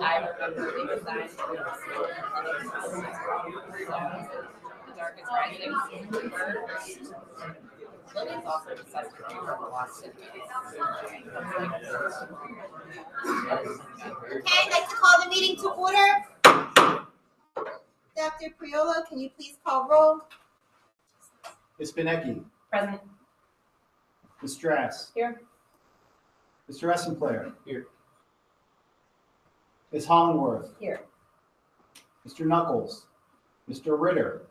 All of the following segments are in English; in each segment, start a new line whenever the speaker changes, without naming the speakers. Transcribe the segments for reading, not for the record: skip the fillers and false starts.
I remember we designed the darkest rising first. Lily's also obsessed with velocity.
Okay, I'd like to call the meeting to order. Dr. Priolo, can you please call roll?
Ms. Benecki.
Present.
Ms. Strass.
Here.
Mr. Essenplayer. Here. Ms. Hollingworth.
Here.
Mr. Knuckles. Mr. Ritter.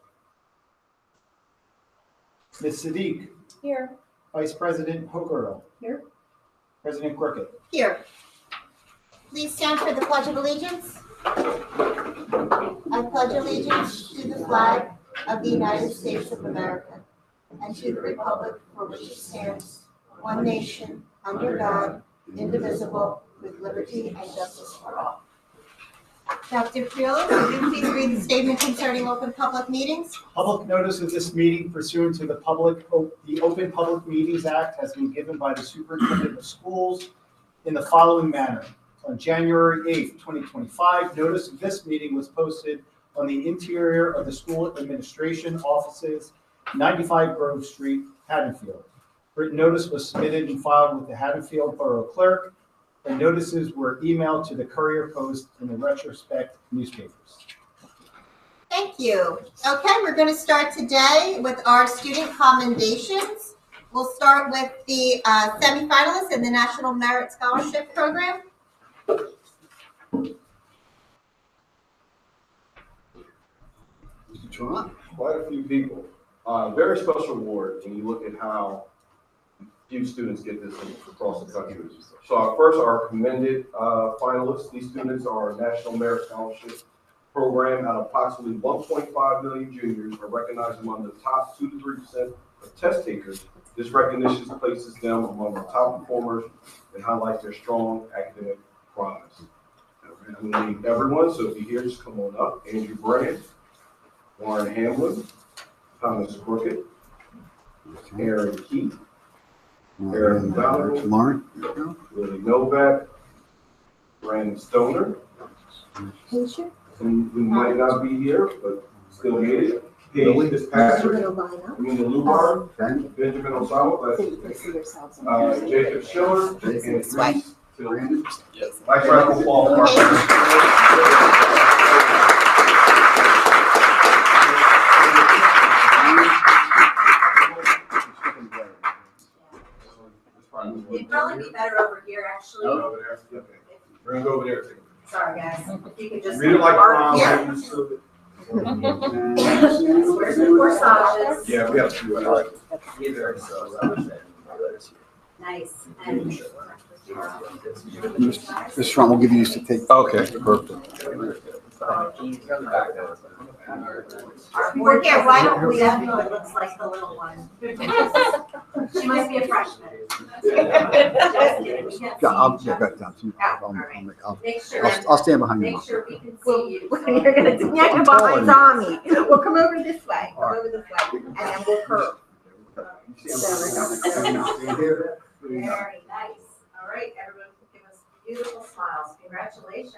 Ms. Sadiq.
Here.
Vice President Hogerl.
Here.
President Crooked.
Here. Please stand for the Pledge of Allegiance. I pledge allegiance to the flag of the United States of America and to the republic for which it stands, one nation, under God, indivisible, with liberty and justice for all. Dr. Priolo, could you please read the statement concerning open public meetings?
Public notice of this meeting pursuant to the Open Public Meetings Act has been given by the Superintendent of Schools in the following manner. On January 8th, 2025, notice of this meeting was posted on the interior of the school administration offices, 95 Grove Street, Haddonfield. Written notice was submitted and filed with the Haddonfield Borough Clerk, and notices were emailed to the Courier Post and the Retrospect newspapers.
Thank you. Okay, we're going to start today with our student commendations. We'll start with the semifinalists in the National Merit Scholarship Program.
Quite a few people. Very special award when you look at how few students get this across the country. So our commended finalists. These students are National Merit Scholarship Program at approximately 1.5 million juniors are recognized among the top 2 to 3% of test takers. This recognition places them among the top performers and highlights their strong academic promise. I'm going to need everyone, so if you're here, just come on up. Andrew Brand, Warren Hamlin, Thomas Crooked, Aaron Keith, Aaron Donovan,
Lauren,
Willie Novak, Brandon Stoner, who might not be here, but still made it. Paige Fitzpatrick, Amina Lubar, Benjamin Osama, Jacob Schiller, and Reese Tillman. Vice President Paul Parker.
It'd probably be better over here, actually.
Over there? Okay. Bring it over there too.
Sorry, guys. If you could just.
Read it like prom.
Yeah.
Where's the corsages?
Yeah, we have to do it.
Nice. And
Mr. Trump will give you these to take.
Okay, perfect.
we're here, why don't we have who it looks like the little one? She might be a freshman. Just kidding, we can't see
I'll
each
get
other.
that down to you.
Make sure,
I'll stand behind you.
make sure we can
Well,
see you.
you're going to do that behind Tommy. We'll come over this way, and then we'll curve.
Very nice. All right, everyone, give us beautiful smiles. Congratulations.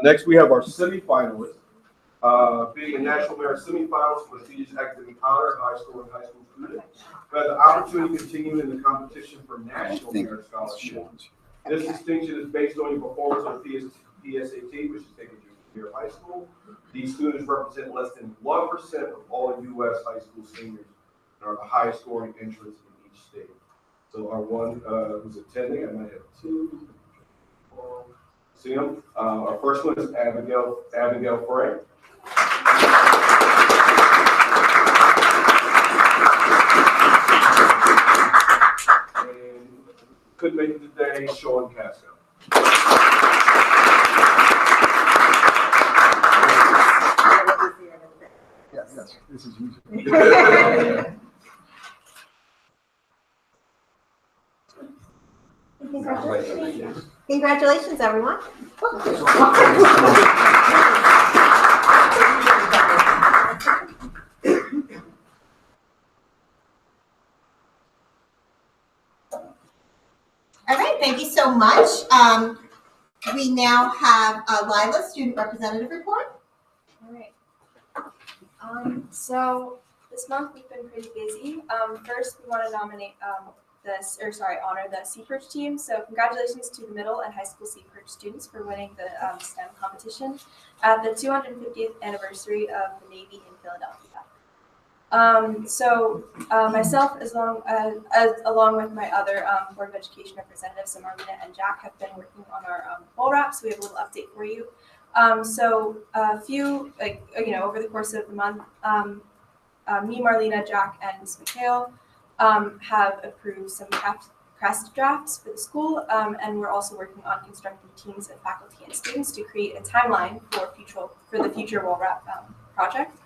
Next, we have our semifinalists. Being a National Merit semifinalist for prestigious academic honor, high school and high school student, who had the opportunity to continue in the competition for National Merit Scholarship. This distinction is based on your performance on PSAT, which is taken junior high school. These students represent less than 1% of all U.S. high school seniors and are the highest scoring entrants in each state. So our one who's attending, I might have two. See them. Our first one is Abigail Frey. And couldn't make it today, Sean Casco.
Yes, this is easy.
Congratulations. Congratulations, everyone. we now have Lila, student representative report.
All right. So this month we've been pretty busy. First, we want to nominate honor the Seaperch team. So congratulations to the middle and high school Seaperch students for winning the STEM competition at the 250th anniversary of the Navy in Philadelphia. Myself, along with my other Board of Education representatives, so Marlena and Jack, have been working on our bowl wrap. So we have a little update for you. Over the course of the month, me, Marlena, Jack, and Ms. McHale have approved some crest drafts for the school, and we're also working on constructing teams of faculty and students to create a timeline for the future Wool Wrap project.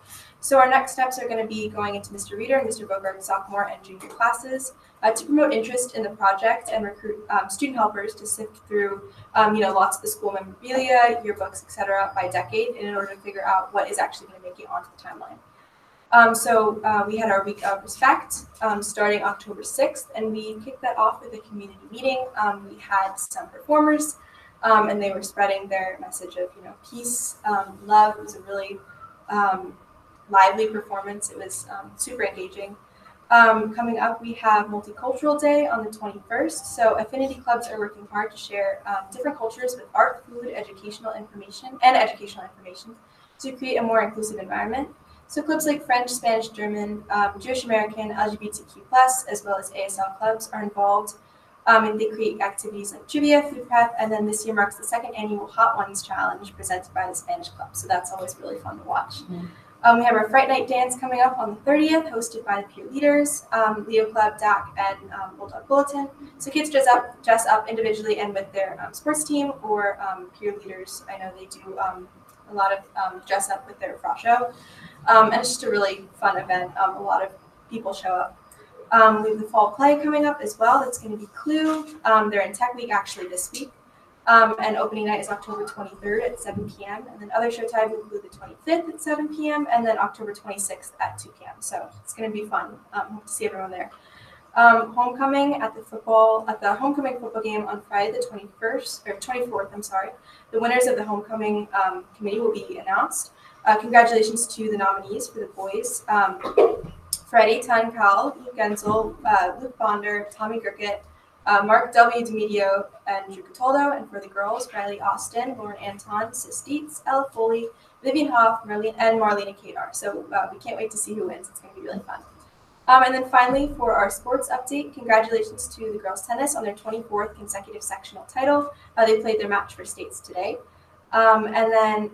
So our next steps are going to be going into Mr. Reader and Mr. Bogart's sophomore and junior classes to promote interest in the project and recruit student helpers to sift through, lots of the school memorabilia, yearbooks, etc. by decade in order to figure out what is actually going to make it onto the timeline. We had our week of respect starting October 6th, and we kicked that off with a community meeting. We had some performers, and they were spreading their message of, peace, love. It was a really lively performance. It was super engaging. Coming up, we have Multicultural Day on the 21st. So affinity clubs are working hard to share different cultures with art, food, educational information to create a more inclusive environment. So clubs like French, Spanish, German, Jewish American, LGBTQ+, as well as ASL clubs are involved. And they create activities like trivia, food prep, and then this year marks the second annual Hot Ones Challenge presented by the Spanish Club. So that's always really fun to watch. We have our Fright Night Dance coming up on the 30th, hosted by the peer leaders, Leo Club, DAC, and Bulldog Bulletin. So kids dress up individually and with their sports team or peer leaders. I know they do a lot of dress up with their frosh show. And it's just a really fun event. A lot of people show up. We have the fall play coming up as well. That's going to be Clue. They're in Tech Week actually this week. And opening night is October 23rd at 7 p.m. And then other show times include the 25th at 7 p.m. and then October 26th at 2 p.m. So it's going to be fun. Hope to see everyone there. Homecoming at the homecoming football game on Friday the 24th. The winners of the homecoming committee will be announced. Congratulations to the nominees for the boys. Freddie Tunkal, Luke Gensel, Luke Bonder, Tommy Grickett, Mark W. DeMedio, and Drew Cataldo. And for the girls, Riley Austin, Lauren Anton, Sis Dietz, Ella Foley, Vivian Hoff, Marlena Kadar. So we can't wait to see who wins. It's going to be really fun. And then finally, for our sports update, congratulations to the girls tennis on their 24th consecutive sectional title. They played their match for states today. And then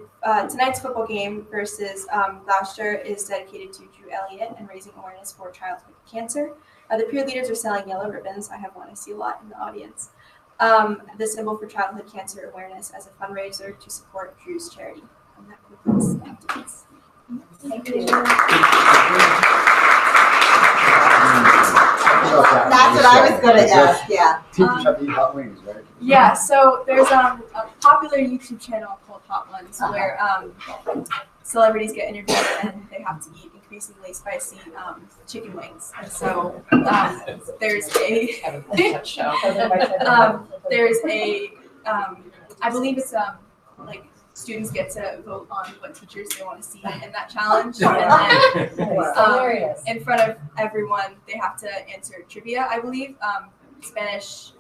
tonight's football game versus Gloucester is dedicated to Drew Elliott and raising awareness for childhood cancer. The peer leaders are selling yellow ribbons. I have one I see a lot in the audience. The symbol for childhood cancer awareness as a fundraiser to support Drew's charity. And that concludes the updates.
Thank you.
That's what I was going to ask, yeah.
Teachers have to eat hot wings, right?
Yeah, so there's a popular YouTube channel called Hot Ones where celebrities get interviewed and they have to eat increasingly spicy chicken wings. And so there's I believe it's like students get to vote on what teachers they want to see in that challenge. And then in front of everyone, they have to answer trivia, I believe. Spanish,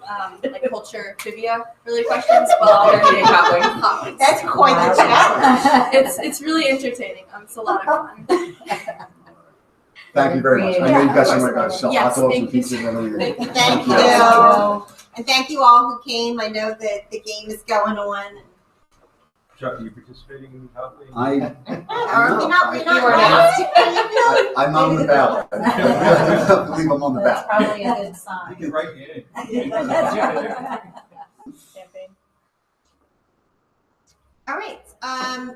like culture trivia related questions while they're eating hot wings.
That's quite a challenge.
It's really entertaining. It's a lot of fun.
Thank you very much. I know you guys sell
Yes,
hot dogs and
thank you.
pizzas and everything.
Thank you. And thank you all who came. I know that the game is going on.
Chuck, are you participating in Hot Wings?
I'm on the ballot. I believe I'm on the ballot.
Probably a good sign.
You can write me in.
All right,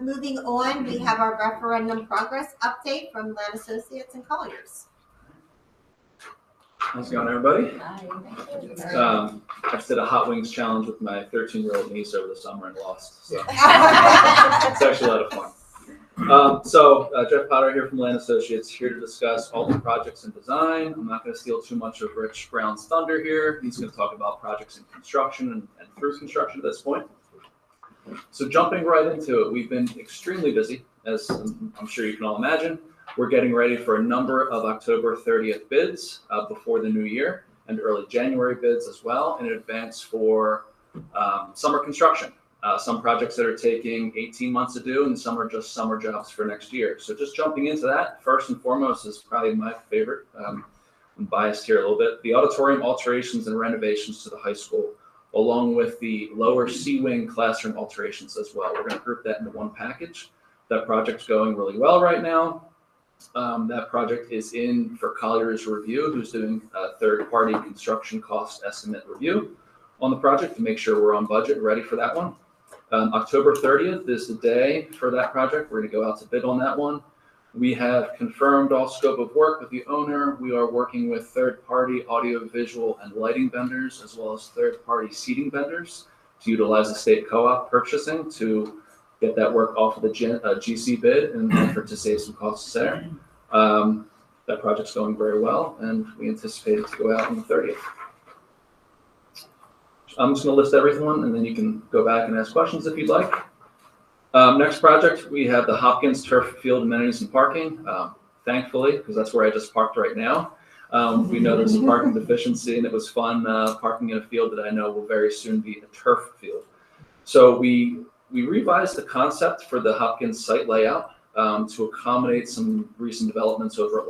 moving on, we have our referendum progress update from Land Associates and Colliers.
How's it going, everybody? I just did a hot wings challenge with my 13-year-old niece over the summer and lost. So it's actually a lot of fun. Jeff Potter here from Land Associates, here to discuss all the projects in design. I'm not going to steal too much of Rich Brown's thunder here. He's going to talk about projects in construction and through construction at this point. So jumping right into it, we've been extremely busy, as I'm sure you can all imagine. We're getting ready for a number of October 30th bids before the new year, and early January bids as well in advance for summer construction. Some projects that are taking 18 months to do, and some are just summer jobs for next year. So just jumping into that, first and foremost is probably my favorite. I'm biased here a little bit. The auditorium alterations and renovations to the high school, along with the lower C-wing classroom alterations as well. We're going to group that into one package. That project's going really well right now. That project is in for Collier's review, who's doing a third-party construction cost estimate review on the project to make sure we're on budget and ready for that one. October 30th is the day for that project. We're going to go out to bid on that one. We have confirmed all scope of work with the owner. We are working with third-party audio, visual, and lighting vendors, as well as third-party seating vendors to utilize the state co-op purchasing to get that work off of the GC bid in an effort to save some costs there. That project's going very well, and we anticipate it to go out on the 30th. I'm just going to list everyone, and then you can go back and ask questions if you'd like. Next project, we have the Hopkins Turf Field amenities and parking. Thankfully, because that's where I just parked right now. We know there's a parking deficiency, and it was fun parking in a field that I know will very soon be a turf field. So we revised the concept for the Hopkins site layout to accommodate some recent developments over at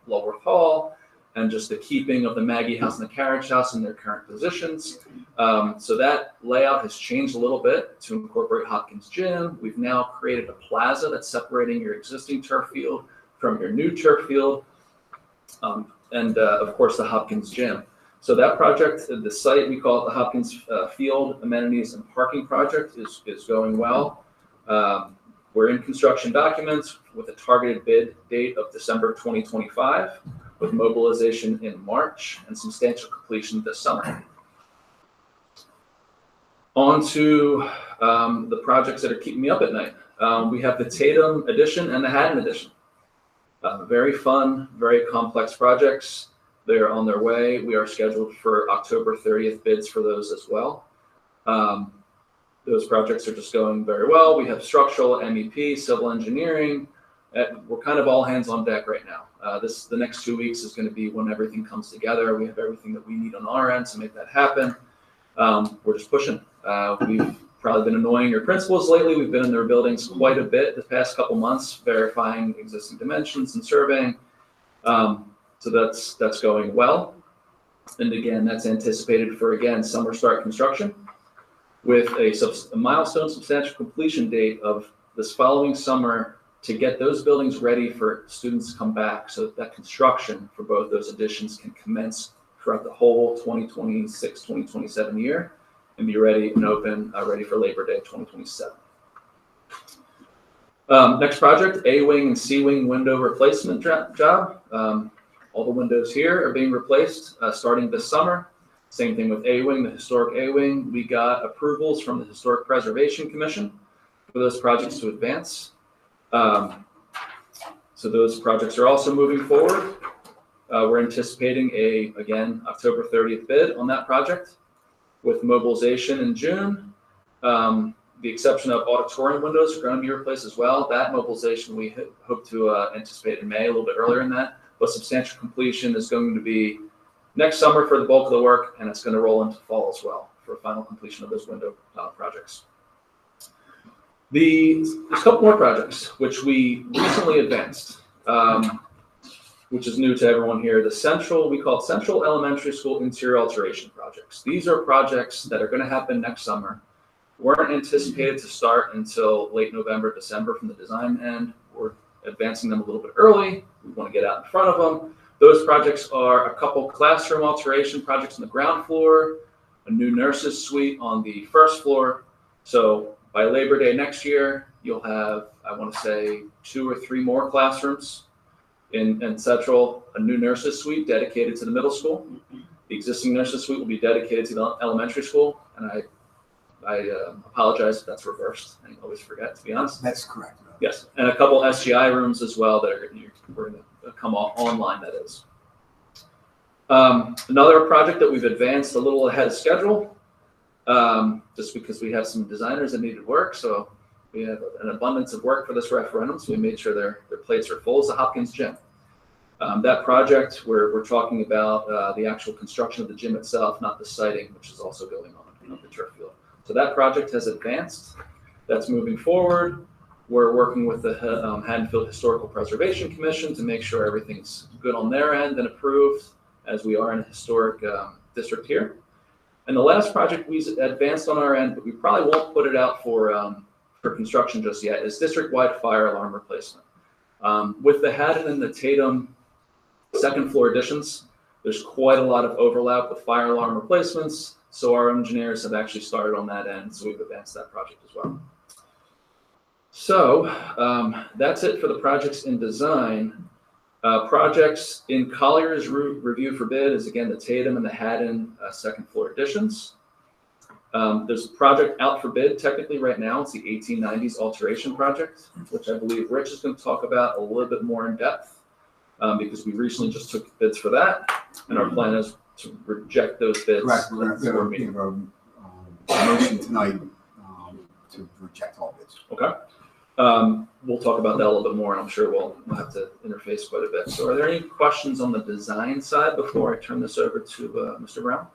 Lulworth Hall, and just the keeping of the Maggie House and the Carriage House in their current positions. So that layout has changed a little bit to incorporate Hopkins Gym. We've now created a plaza that's separating your existing turf field from your new turf field, and of course the Hopkins Gym. So that project, the site, we call it the Hopkins Field Amenities and Parking Project, is going well. We're in construction documents with a targeted bid date of December 2025. With mobilization in March and substantial completion this summer. On to the projects that are keeping me up at night. We have the Tatum Edition and the Haddon Edition. Very fun, very complex projects. They're on their way. We are scheduled for October 30th bids for those as well. Those projects are just going very well. We have structural, MEP, civil engineering. We're kind of all hands on deck right now. The next 2 weeks is going to be when everything comes together. We have everything that we need on our end to make that happen. We're just pushing. We've probably been annoying your principals lately. We've been in their buildings quite a bit the past couple months, verifying existing dimensions and surveying. So that's going well. And again, that's anticipated for, again, summer start construction with a milestone substantial completion date of this following summer to get those buildings ready for students to come back, so that construction for both those additions can commence throughout the whole 2026, 2027 year and be ready and open, ready for Labor Day 2027. Next project, A-wing and C-wing window replacement job. All the windows here are being replaced starting this summer. Same thing with A-wing, the historic A-wing. We got approvals from the Historic Preservation Commission for those projects to advance. So those projects are also moving forward. We're anticipating again, October 30th bid on that project with mobilization in June. The exception of auditorium windows are going to be replaced as well. That mobilization we hope to anticipate in May, a little bit earlier than that, but substantial completion is going to be next summer for the bulk of the work, and it's going to roll into fall as well for final completion of those window projects. There's a couple more projects which we recently advanced, which is new to everyone here. We call it Central Elementary School Interior Alteration Projects. These are projects that are going to happen next summer. Weren't anticipated to start until late November, December from the design end. We're advancing them a little bit early. We want to get out in front of them. Those projects are a couple classroom alteration projects on the ground floor, a new nurses suite on the first floor. So by Labor Day next year, you'll have, I want to say, 2 or 3 more classrooms in Central, a new nurses suite dedicated to the middle school. The existing nurses suite will be dedicated to the elementary school, and I apologize if that's reversed. I always forget, to be honest.
That's correct.
Yes, and a couple SGI rooms as well that we're going to come online, that is. Another project that we've advanced a little ahead of schedule just because we have some designers that needed work. So we have an abundance of work for this referendum. So we made sure their plates are full as the Hopkins gym. That project, we're talking about the actual construction of the gym itself, not the siting, which is also going on of the turf field. So that project has advanced. That's moving forward. We're working with the Haddonfield Historical Preservation Commission to make sure everything's good on their end and approved, as we are in a historic district here. And the last project we advanced on our end, but we probably won't put it out for construction just yet, is district-wide fire alarm replacement. With the Haddon and the Tatum second floor additions, there's quite a lot of overlap with fire alarm replacements. So our engineers have actually started on that end. So we've advanced that project as well. So that's it for the projects in design. Projects in Collier's review for bid is again the Tatum and the Haddon second floor additions. There's a project out for bid technically right now. It's the 1890s alteration project, which I believe Rich is going to talk about a little bit more in depth. Because we recently just took bids for that, and our plan is to reject those bids.
Correct, we're going to give a motion tonight to reject all bids.
Okay. We'll talk about that a little bit more, and I'm sure we'll have to interface quite a bit. So are there any questions on the design side before I turn this over to Mr. Brown?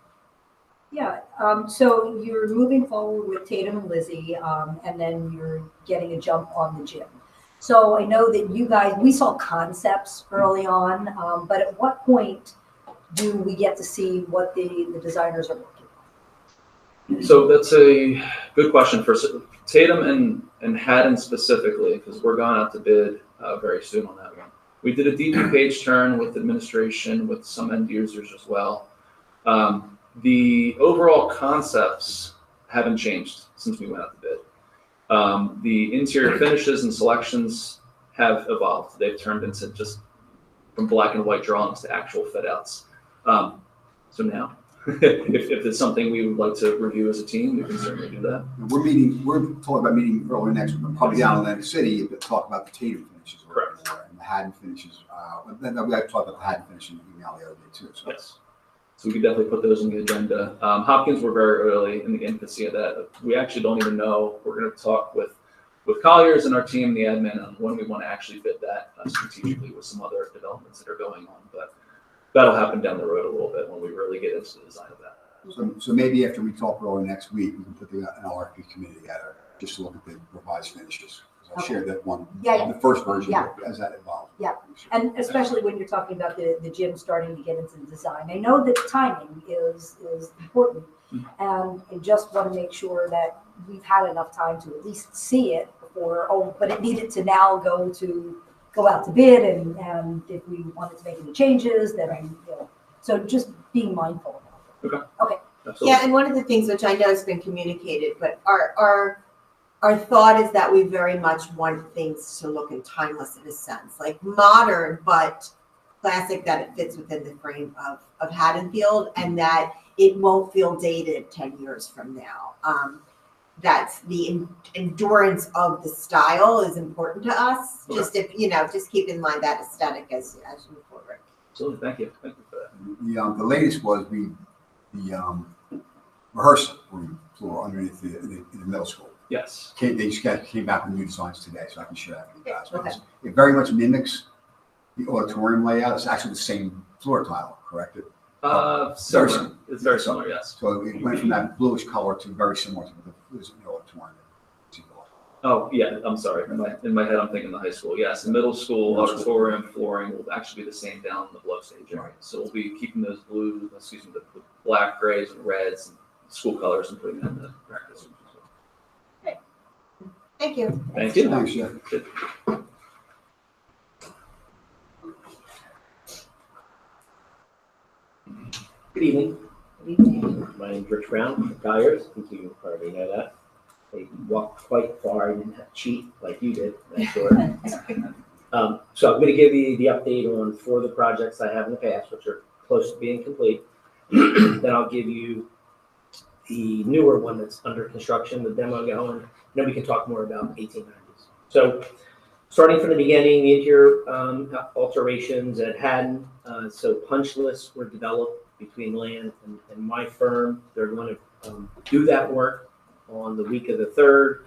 Yeah, so you're moving forward with Tatum and Lizzie, and then you're getting a jump on the gym. So I know that you guys, we saw concepts early on, but at what point do we get to see what the designers are working on?
So that's a good question for Tatum and Haddon specifically, because we're going out to bid very soon on that one. We did a DP page turn with administration, with some end users as well. The overall concepts haven't changed since we went out to bid. The interior finishes and selections have evolved. They've turned into just from black and white drawings to actual fit outs. So now, if it's something we would like to review as a team, we can certainly do that.
We're talking about meeting early next week, probably down in Atlantic City, to talk about the Tatum finishes.
Correct.
And the Haddon finishes. Then we got to talk about the Haddon finishes email the other day too. So.
Yes. So we could definitely put those on the agenda. Hopkins, we're very early in the infancy of that. We actually don't even know. We're going to talk with Collier's and our team, the admin, on when we want to actually bid that strategically with some other developments that are going on. But that'll happen down the road a little bit when we really get into the design of that.
So maybe after we talk early next week, we can put an RFP committee together just to look at the revised finishes. I shared that one, the first version as that evolved.
Yeah, and especially when you're talking about the gym starting to get into the design. I know that timing is important, and I just want to make sure that we've had enough time to at least see it before, but it needed to now go out to bid, and if we wanted to make any changes, then, so just being mindful.
Okay.
Absolutely. Yeah, and one of the things which I know has been communicated, but our thought is that we very much want things to look timeless in a sense, like modern, but classic, that it fits within the frame of Haddonfield, and that it won't feel dated 10 years from now. That's the endurance of the style is important to us. Okay. Just keep in mind that aesthetic as you move forward.
Absolutely, thank you for that.
The latest was the rehearsal room floor underneath in the middle school.
Yes.
They just came back with new designs today, so I can share that with you guys.
Okay.
It very much mimics the auditorium layout. It's actually the same floor tile, correct?
Similar. It's very similar, yes.
So it went from that bluish color to very similar to what was in the auditorium.
Oh, yeah, I'm sorry. In my head, I'm thinking the high school. Yes, the middle school auditorium flooring will actually be the same down in the below stage area. Right. So we'll be keeping those the black, grays, and reds, and school colors, and putting them in the practice rooms as well.
Great. Thank you.
Thank you.
Thanks, Jeff.
Good evening.
Good evening.
My name is Rich Brown from Collier's. I think you already know that. They walked quite far. I didn't have to cheat like you did, I'm sure. So I'm going to give you the update on 4 of the projects I have in the past, which are close to being complete. Then I'll give you the newer one that's under construction, the demo going. And then we can talk more about 1890s. So starting from the beginning, the interior alterations at Haddon. So punch lists were developed between land and my firm. They're going to do that work on the week of the 3rd,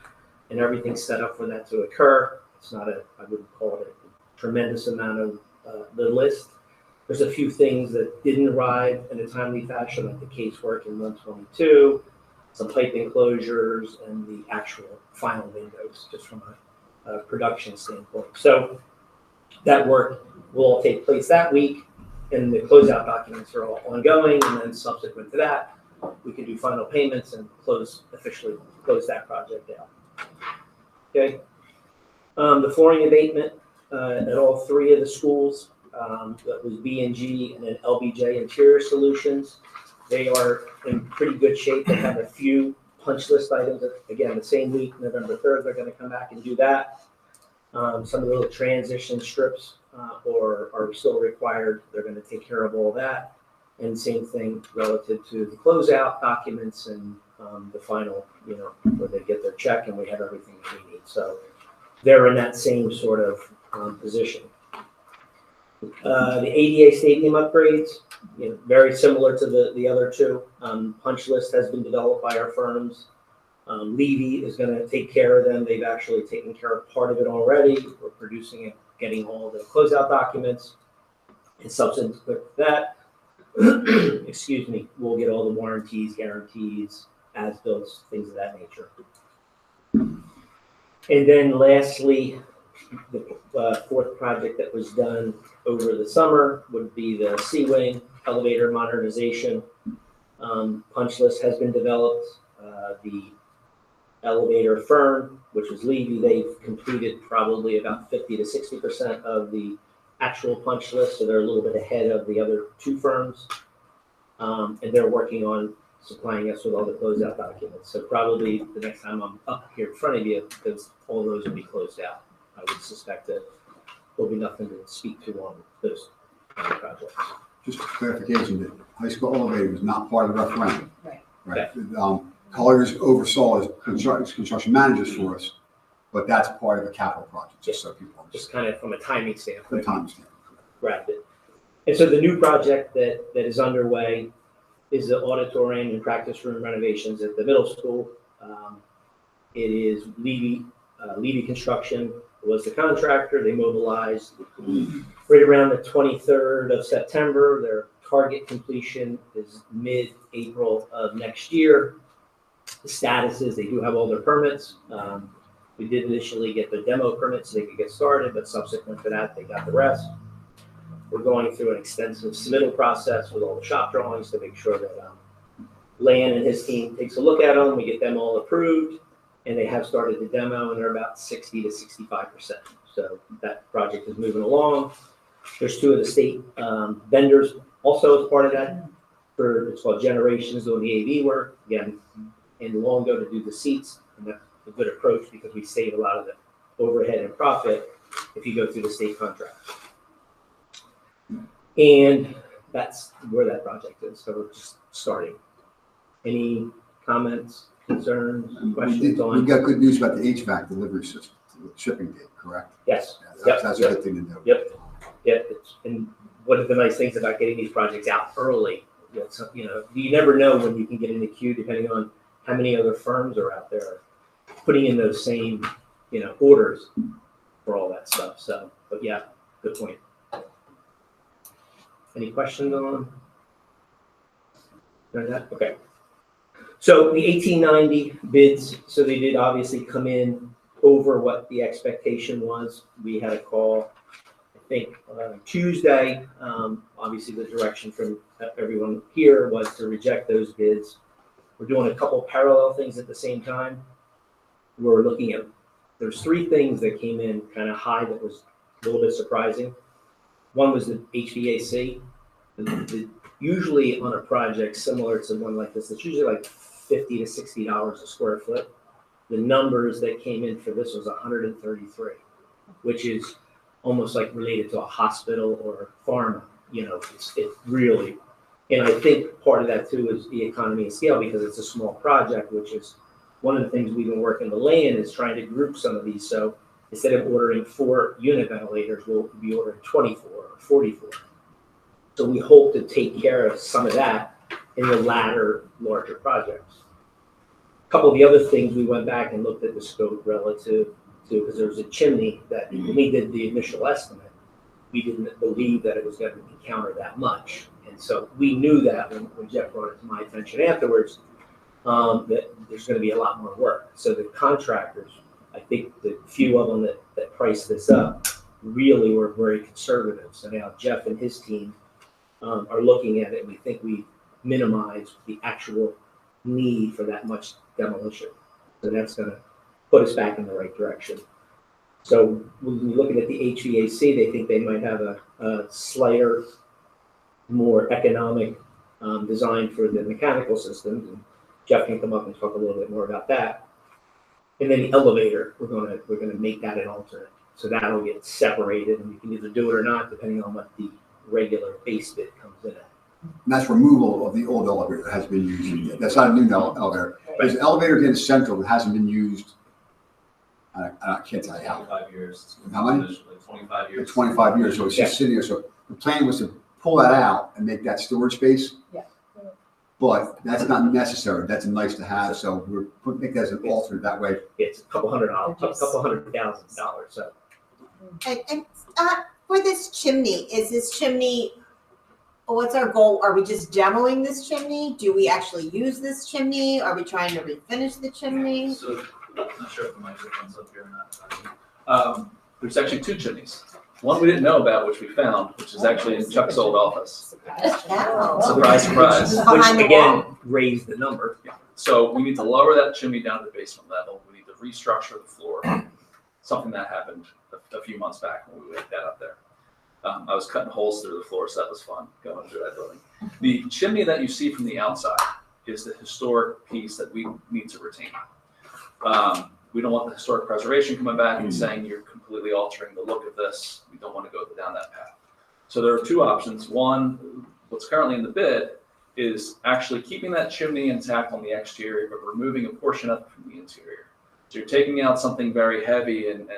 and everything's set up for that to occur. It's not I wouldn't call it a tremendous amount of the list. There's a few things that didn't arrive in a timely fashion, like the casework in 122, some pipe enclosures, and the actual final windows, just from a production standpoint. So that work will all take place that week, and the closeout documents are all ongoing, and then subsequent to that, we can do final payments and officially close that project out. Okay. The flooring abatement at all 3 of the schools, that was B&G and then LBJ Interior Solutions. They are in pretty good shape. They have a few punch list items. Again, the same week, November 3rd, they're going to come back and do that. Some of the little transition strips are still required. They're going to take care of all that. And same thing relative to the closeout documents and the final, where they get their check and we have everything that we need. So they're in that same sort of position. The ADA stadium upgrades, very similar to the other 2. Punch list has been developed by our firms. Levy is going to take care of them. They've actually taken care of part of it already. We're producing it, getting all the closeout documents. And subsequent to that, excuse me, we'll get all the warranties, guarantees, as-built, things of that nature. And then lastly, the 4th project that was done over the summer would be the C-Wing elevator modernization. Punch list has been developed. The elevator firm, which is Levy, they've completed probably about 50 to 60% of the actual punch list, so they're a little bit ahead of the other 2 firms. And they're working on supplying us with all the closeout documents. So probably the next time I'm up here in front of you, because all those will be closed out. I would suspect that there'll be nothing to speak to on those projects.
Just for clarification, that high school elevator was not part of the referendum.
Right.
Right. Colliers oversaw as construction managers for us, but that's part of the capital project, just so people understand.
Just kind of from a timing standpoint.
The time standpoint.
Grabbed it. And so the new project that is underway is the auditorium and practice room renovations at the middle school. It is Levy Construction was the contractor. They mobilized right around the 23rd of September. Their target completion is mid-April of next year. The status is they do have all their permits. We did initially get the demo permits so they could get started, but subsequent to that, they got the rest. We're going through an extensive submittal process with all the shop drawings to make sure that Lan and his team takes a look at them. We get them all approved, and they have started the demo, and they're about 60 to 65%. So that project is moving along. There's 2 of the state vendors also as part of that. It's called Generations doing the AV work. Again, in Longo to do the seats, and that's a good approach because we save a lot of the overhead and profit if you go through the state contract. And that's where that project is. So we're just starting. Any comments, concerns, questions on?
We got good news about the HVAC delivery system, the shipping date, correct?
Yes.
Yeah, that's a good thing to know.
Yep. And one of the nice things about getting these projects out early, you never know when you can get in the queue depending on how many other firms are out there putting in those same, orders for all that stuff. So, but yeah, good point. Any questions on that? Okay. So the 1890 bids, so they did obviously come in over what the expectation was. We had a call, I think, Tuesday. Obviously, the direction from everyone here was to reject those bids. We're doing a couple parallel things at the same time. We're looking at, there's 3 things that came in kind of high that was a little bit surprising. One was the HVAC. Usually on a project similar to one like this, it's usually like $50 to $60 a square foot. The numbers that came in for this was 133, which is almost like related to a hospital or pharma. It's really, and I think part of that too is the economy of scale because it's a small project, which is one of the things we've been working to lay in is trying to group some of these. So instead of ordering 4 unit ventilators, we'll be ordering 24 or 44. So we hope to take care of some of that in the latter larger projects. Couple of the other things, we went back and looked at the scope relative to, because there was a chimney that when we did the initial estimate, we didn't believe that it was going to encounter that much. And so we knew that when Jeff brought it to my attention afterwards, that there's going to be a lot more work. So the contractors, I think the few of them that priced this up really were very conservative. So now Jeff and his team are looking at it, and we think we minimized the actual need for that much demolition. So that's going to put us back in the right direction. So when we're looking at the HVAC, they think they might have a slighter, more economic design for the mechanical systems. And Jeff can come up and talk a little bit more about that. And then the elevator, we're gonna make that an alternate. So that'll get separated, and you can either do it or not, depending on what the regular base bid comes in at.
And that's removal of the old elevator that has been used. That's not a new elevator. There's an elevator in Central that hasn't been used. I can't tell you how.
25 years.
How many?
Like 25 years.
25 years, so it's just sitting there. So the plan was to pull that out and make that storage space.
Yeah.
But that's not necessary. That's nice to have. So we're make that as an alternate that way.
It's a couple $100,000. So
And for this chimney, is this chimney, what's our goal? Are we just demoing this chimney? Do we actually use this chimney? Are we trying to refinish the chimney?
So, I'm not sure if the microphone's up here or not. There's actually two chimneys. One we didn't know about, which we found, which is actually in Chuck's old office.
Oh.
Surprise, surprise.
Behind
which
the wall.
again raised the number.
So we need to lower that chimney down to the basement level. We need to restructure the floor. Something that happened a few months back when we laid that up there. I was cutting holes through the floor, so that was fun going through that building. The chimney that you see from the outside is the historic piece that we need to retain. We don't want the historic preservation coming back and saying you're completely altering the look of this. We don't want to go down that path. So there are two options. One, what's currently in the bid is actually keeping that chimney intact on the exterior, but removing a portion of it from the interior. So you're taking out something very heavy and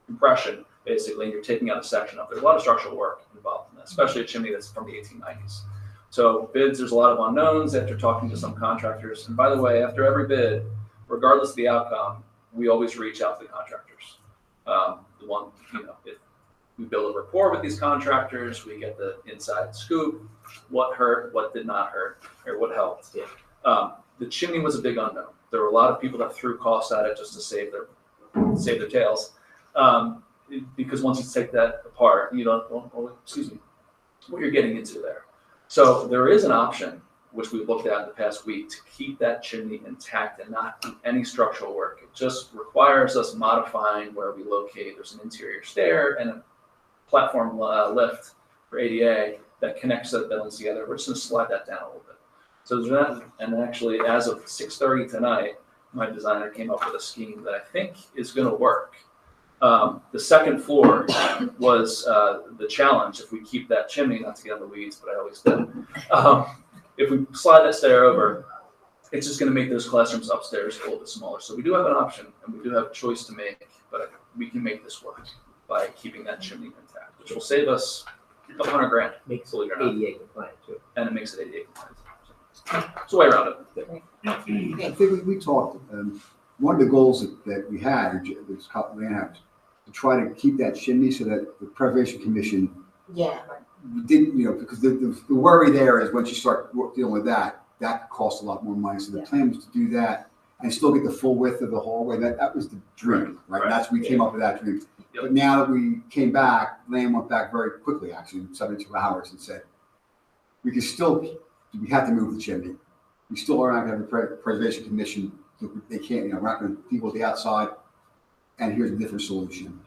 compression, basically, and you're taking out a section of it. There's a lot of structural work involved in that, especially a chimney that's from the 1890s. So bids, there's a lot of unknowns after talking to some contractors. And by the way, after every bid, regardless of the outcome, we always reach out to the contractors. If we build a rapport with these contractors, we get the inside scoop, what hurt, what did not hurt, or what helped. The chimney was a big unknown. There were a lot of people that threw costs at it just to save their tails. Because once you take that apart, you don't, what you're getting into there. So there is an option, which we've looked at in the past week, to keep that chimney intact and not do any structural work. It just requires us modifying where we locate. There's an interior stair and a platform lift for ADA that connects the buildings together. We're just going to slide that down a little bit. So there's that, and actually, as of 6:30 tonight, my designer came up with a scheme that I think is going to work. The second floor was the challenge. If we keep that chimney, not to get on the weeds, but I always do. If we slide that stair over, it's just going to make those classrooms upstairs a little bit smaller. So we do have an option, and we do have a choice to make, but we can make this work by keeping that chimney intact, which will save us a couple $100,000.
Makes it ADA compliant too.
And it makes it ADA compliant. It's a way around it.
I think we talked, one of the goals that we had, to try to keep that chimney so that the Preservation Commission didn't, because the worry there is once you start dealing with that costs a lot more money. So the plan was to do that and still get the full width of the hallway. That was the dream, right? That's we came up with that dream. Yep. But now that we came back, Land went back very quickly, actually, in 72 hours, and said, we have to move the chimney. We still are not going to have the Preservation Commission. They can't, we're not going to deal with the outside. And here's a different solution.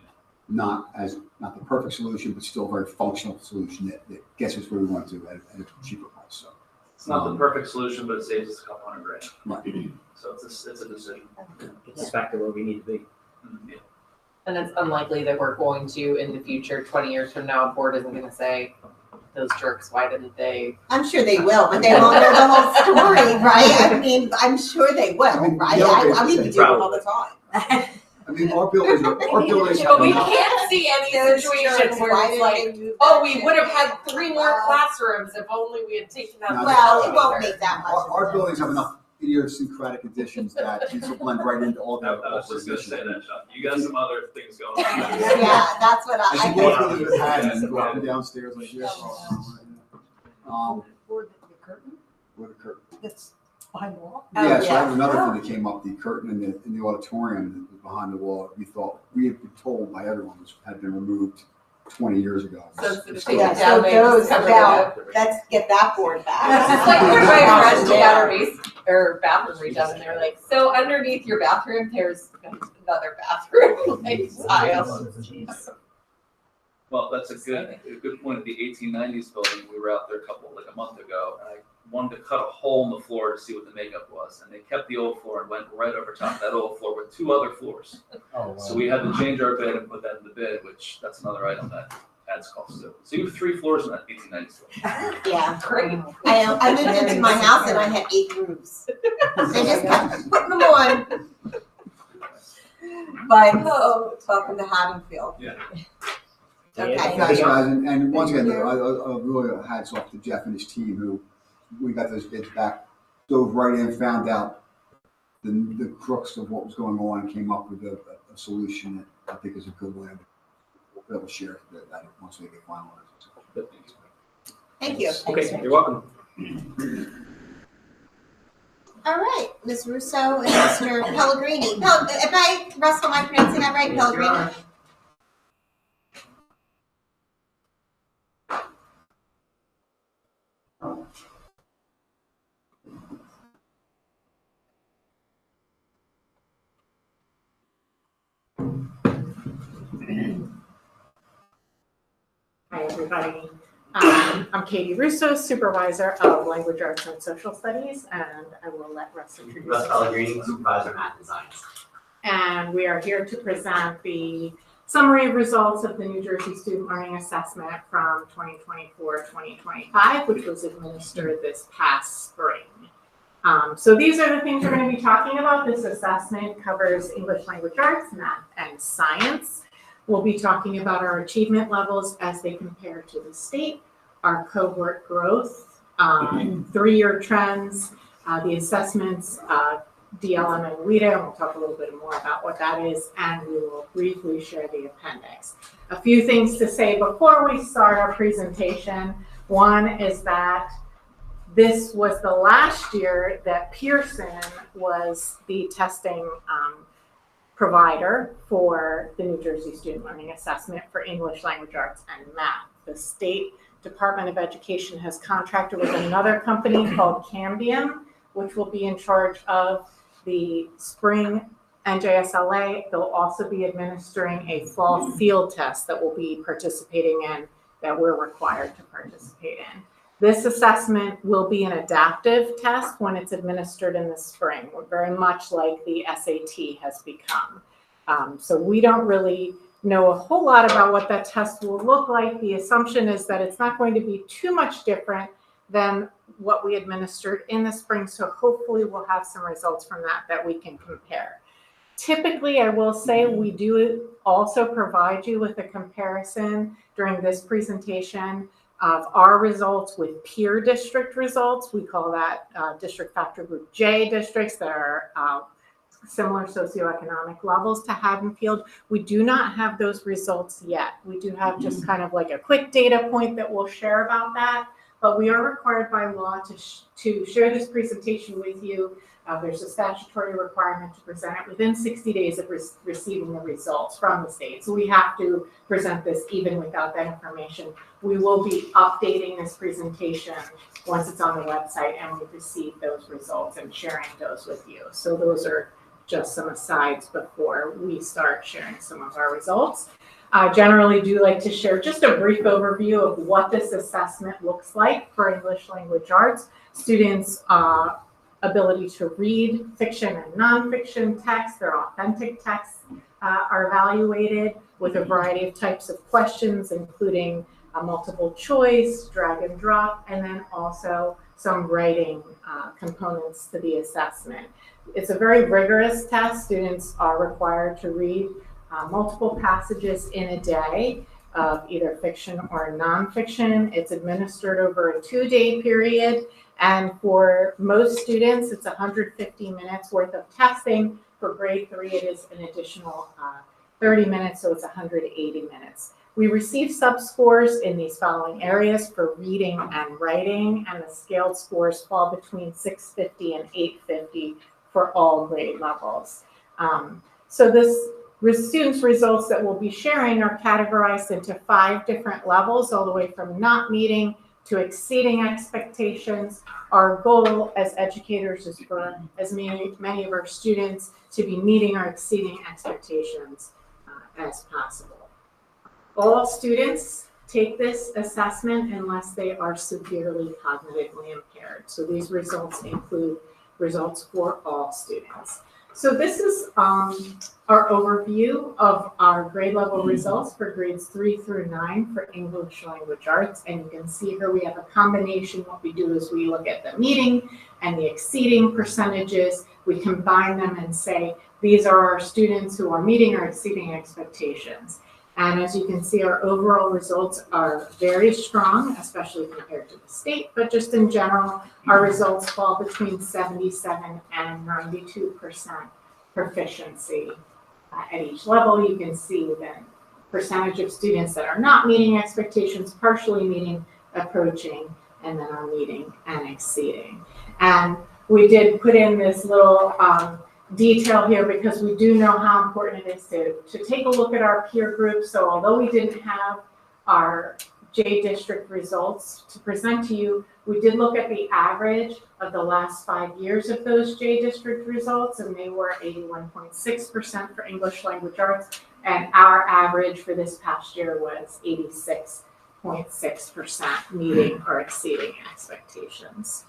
Not the perfect solution, but still a very functional solution that gets us where we want to at a cheaper price. So
it's not the perfect solution, but it saves us a couple $100,000.
Right.
So it's a decision.
It's back to where we need to be.
Yeah.
And it's unlikely that we're going to, in the future, 20 years from now, a board isn't going to say, those jerks, why didn't they?
I'm sure they will, but they won't know the whole story, right? I mean, I'm sure they will, right? I mean, we do it all the time.
I mean, our buildings
But we can't see any situations where it's like, oh, we would have had 3 more classrooms if only we had taken out.
Well, it won't make that much.
Our buildings have enough idiosyncratic additions that these will blend right into all the.
I was just gonna say that, Sean. You got some other things going on.
Yeah, that's what
As
I
you walk
think.
into the Haddon and go up and downstairs like this.
Or the curtain
With a curtain.
that's behind the wall.
Yeah, so
yeah.
that was another thing that came up, the curtain in the auditorium that was behind the wall, we had been told by everyone this had been removed 20 years ago.
So instead of taking
Yeah,
it
so
down, they just
those
covered it
down.
up.
Let's get that board
It's
back.
just like when my friends got our base or bathroom redone, and they're like, so underneath your bathroom, there's another bathroom, like tile.
Well, that's a good point at the 1890s building. We were out there a month ago, and I wanted to cut a hole in the floor to see what the makeup was. And they kept the old floor and went right over top of that old floor with 2 other floors.
Oh, wow.
So we had to change our bed and put that in the bid, which that's another item that adds cost too. So you have 3 floors in that 1890s building.
Yeah.
Great.
I moved into my house and I had 8 rooms. They just kept putting them on. But, welcome to Haddonfield.
Yeah.
Okay.
Thanks, guys, and once again, I really hats off to Jeff and his team who, we got those bids back, dove right in, found out the crux of what was going on, and came up with a solution that I think is a good way that we'll share that once we get finalized.
Thank you.
Okay, you're welcome.
All right, Ms. Russo and Mr. Pellegrini. Russell, am I pronouncing that right? Pellegrini?
Hi, everybody. I'm Katie Russo, Supervisor of Language Arts and Social Studies, and I will let Russ introduce
Russ
himself.
Pellegrini, Supervisor Math Designs.
And we are here to present the summary of results of the New Jersey Student Learning Assessment from 2024-2025, which was administered this past spring. So these are the things we're going to be talking about. This assessment covers English language arts, math, and science. We'll be talking about our achievement levels as they compare to the state, our cohort growth, 3-year trends, the assessments, DLM and WIDA, and we'll talk a little bit more about what that is, and we will briefly share the appendix. A few things to say before we start our presentation. One is that this was the last year that Pearson was the testing provider for the New Jersey Student Learning Assessment for English language arts and math. The State Department of Education has contracted with another company called Cambium, which will be in charge of the spring NJSLA. They'll also be administering a fall field test that we'll be participating in, that we're required to participate in. This assessment will be an adaptive test when it's administered in the spring, very much like the SAT has become. So we don't really know a whole lot about what that test will look like. The assumption is that it's not going to be too much different than what we administered in the spring. So hopefully we'll have some results from that we can compare. Typically, I will say we do also provide you with a comparison during this presentation of our results with peer district results. We call that district factor group J districts that are similar socioeconomic levels to Haddonfield. We do not have those results yet. We do have just kind of like a quick data point that we'll share about that, but we are required by law to share this presentation with you. There's a statutory requirement to present it within 60 days of receiving the results from the state. So we have to present this even without that information. We will be updating this presentation once it's on the website and we receive those results and sharing those with you. So those are just some asides before we start sharing some of our results. I generally do like to share just a brief overview of what this assessment looks like for English language arts. Students' ability to read fiction and nonfiction texts, their authentic texts are evaluated with a variety of types of questions, including multiple choice, drag and drop, and then also some writing components to the assessment. It's a very rigorous test. Students are required to read multiple passages in a day. of either fiction or nonfiction. It's administered over a 2-day period. And for most students, it's 150 minutes worth of testing. For grade 3, it is an additional 30 minutes, so it's 180 minutes. We receive sub-scores in these following areas for reading and writing, and the scaled scores fall between 650 and 850 for all grade levels. So the students' results that we'll be sharing are categorized into 5 different levels, all the way from not meeting to exceeding expectations. Our goal as educators is for as many of our students to be meeting or exceeding expectations as possible. All students take this assessment unless they are severely cognitively impaired. So these results include results for all students. So this is our overview of our grade level results for grades 3 through 9 for English language arts. And you can see here we have a combination. What we do is we look at the meeting and the exceeding percentages. We combine them and say, these are our students who are meeting or exceeding expectations. And as you can see, our overall results are very strong, especially compared to the state, but just in general, our results fall between 77 and 92% proficiency. At each level, you can see the percentage of students that are not meeting expectations, partially meeting, approaching, and then are meeting and exceeding. And we did put in this little detail here because we do know how important it is to take a look at our peer group. So although we didn't have our J district results to present to you, we did look at the average of the last 5 years of those J district results, and they were 81.6% for English language arts, and our average for this past year was 86.6%, meeting or exceeding expectations.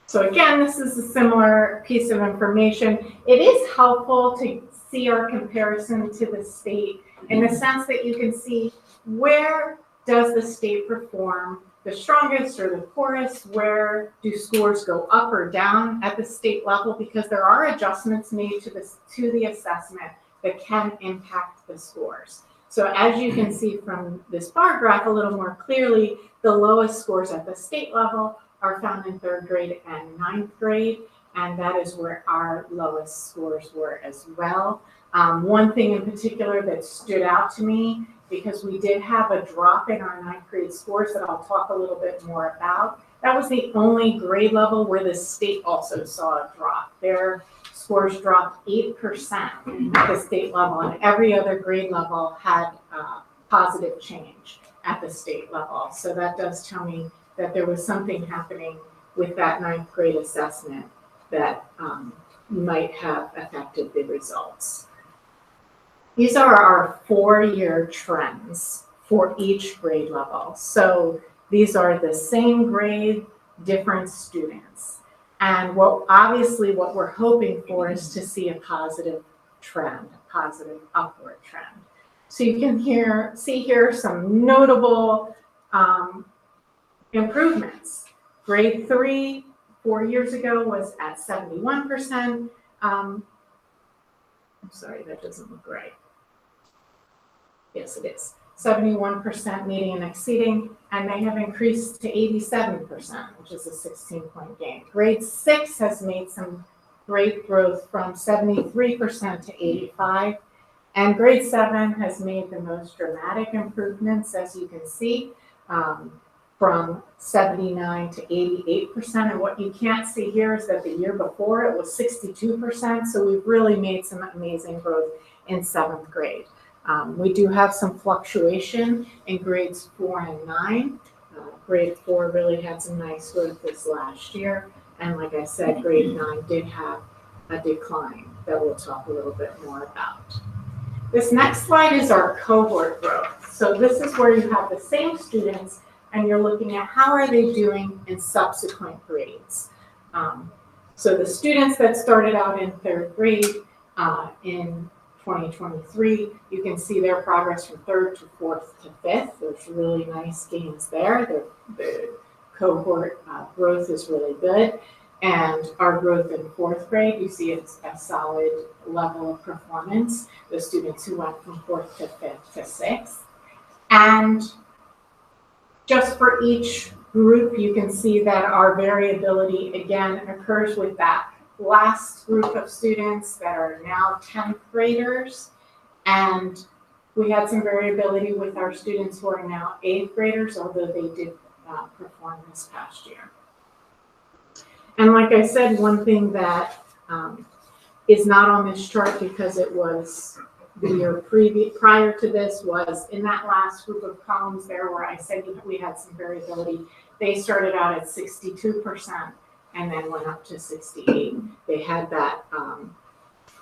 So again, this is a similar piece of information. It is helpful to see our comparison to the state in the sense that you can see where does the state perform the strongest or the poorest, where do scores go up or down at the state level, because there are adjustments made to the assessment that can impact the scores. So as you can see from this bar graph a little more clearly, the lowest scores at the state level are found in 3rd grade and 9th grade, and that is where our lowest scores were as well. One thing in particular that stood out to me, because we did have a drop in our 9th grade scores that I'll talk a little bit more about, that was the only grade level where the state also saw a drop. Their scores dropped 8% at the state level, and every other grade level had positive change at the state level. So that does tell me that there was something happening with that 9th grade assessment that might have affected the results. These are our 4-year trends for each grade level. So these are the same grade, different students. And obviously what we're hoping for is to see a positive trend, a positive upward trend. So you can see here some notable improvements. Grade 3, 4 years ago, was at 71%. I'm sorry, that doesn't look right. Yes, it is. 71% meeting and exceeding, and they have increased to 87%, which is a 16-point gain. Grade 6 has made some great growth from 73% to 85%, and grade 7 has made the most dramatic improvements, as you can see, from 79 to 88%. And what you can't see here is that the year before it was 62%. So we've really made some amazing growth in 7th grade. We do have some fluctuation in grades 4 and 9. Grade 4 really had some nice growth this last year. And like I said, grade 9 did have a decline that we'll talk a little bit more about. This next slide is our cohort growth. So this is where you have the same students and you're looking at how are they doing in subsequent grades. So the students that started out in 3rd grade in 2023, you can see their progress from 3rd to 4th to 5th. There's really nice gains there. The cohort growth is really good. And our growth in fourth grade, you see it's a solid level of performance. The students who went from fourth to fifth to sixth. And just for each group, you can see that our variability again occurs with that last group of students that are now 10th graders. And we had some variability with our students who are now 8th graders, although they did perform this past year. And like I said, one thing that is not on this chart because it was the year prior to this was in that last group of columns there where I said we had some variability. They started out at 62% and then went up to 68. They had that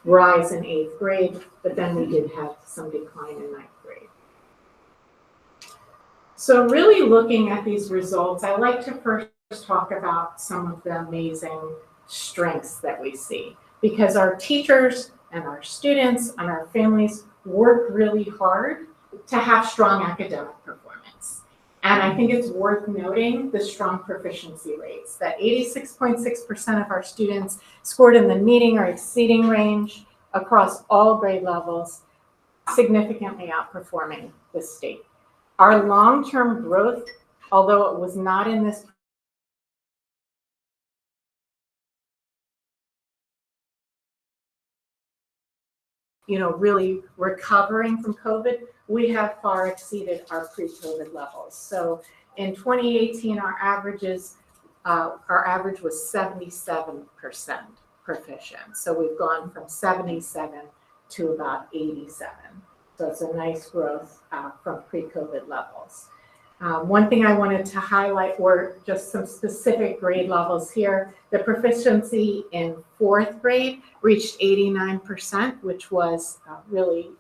rise in 8th grade, but then we did have some decline in 9th grade. So really looking at these results, I like to first talk about some of the amazing strengths that we see, because our teachers and our students and our families work really hard to have strong academic performance. And I think it's worth noting the strong proficiency rates, that 86.6% of our students scored in the meeting or exceeding range across all grade levels, significantly outperforming the state. Our long-term growth, although it was not in this really recovering from COVID, we have far exceeded our pre-COVID levels. So in 2018, our average was 77% proficient. So we've gone from 77 to about 87. So it's a nice growth from pre-COVID levels. One thing I wanted to highlight were just some specific grade levels here. The proficiency in 4th grade reached 89%, which was really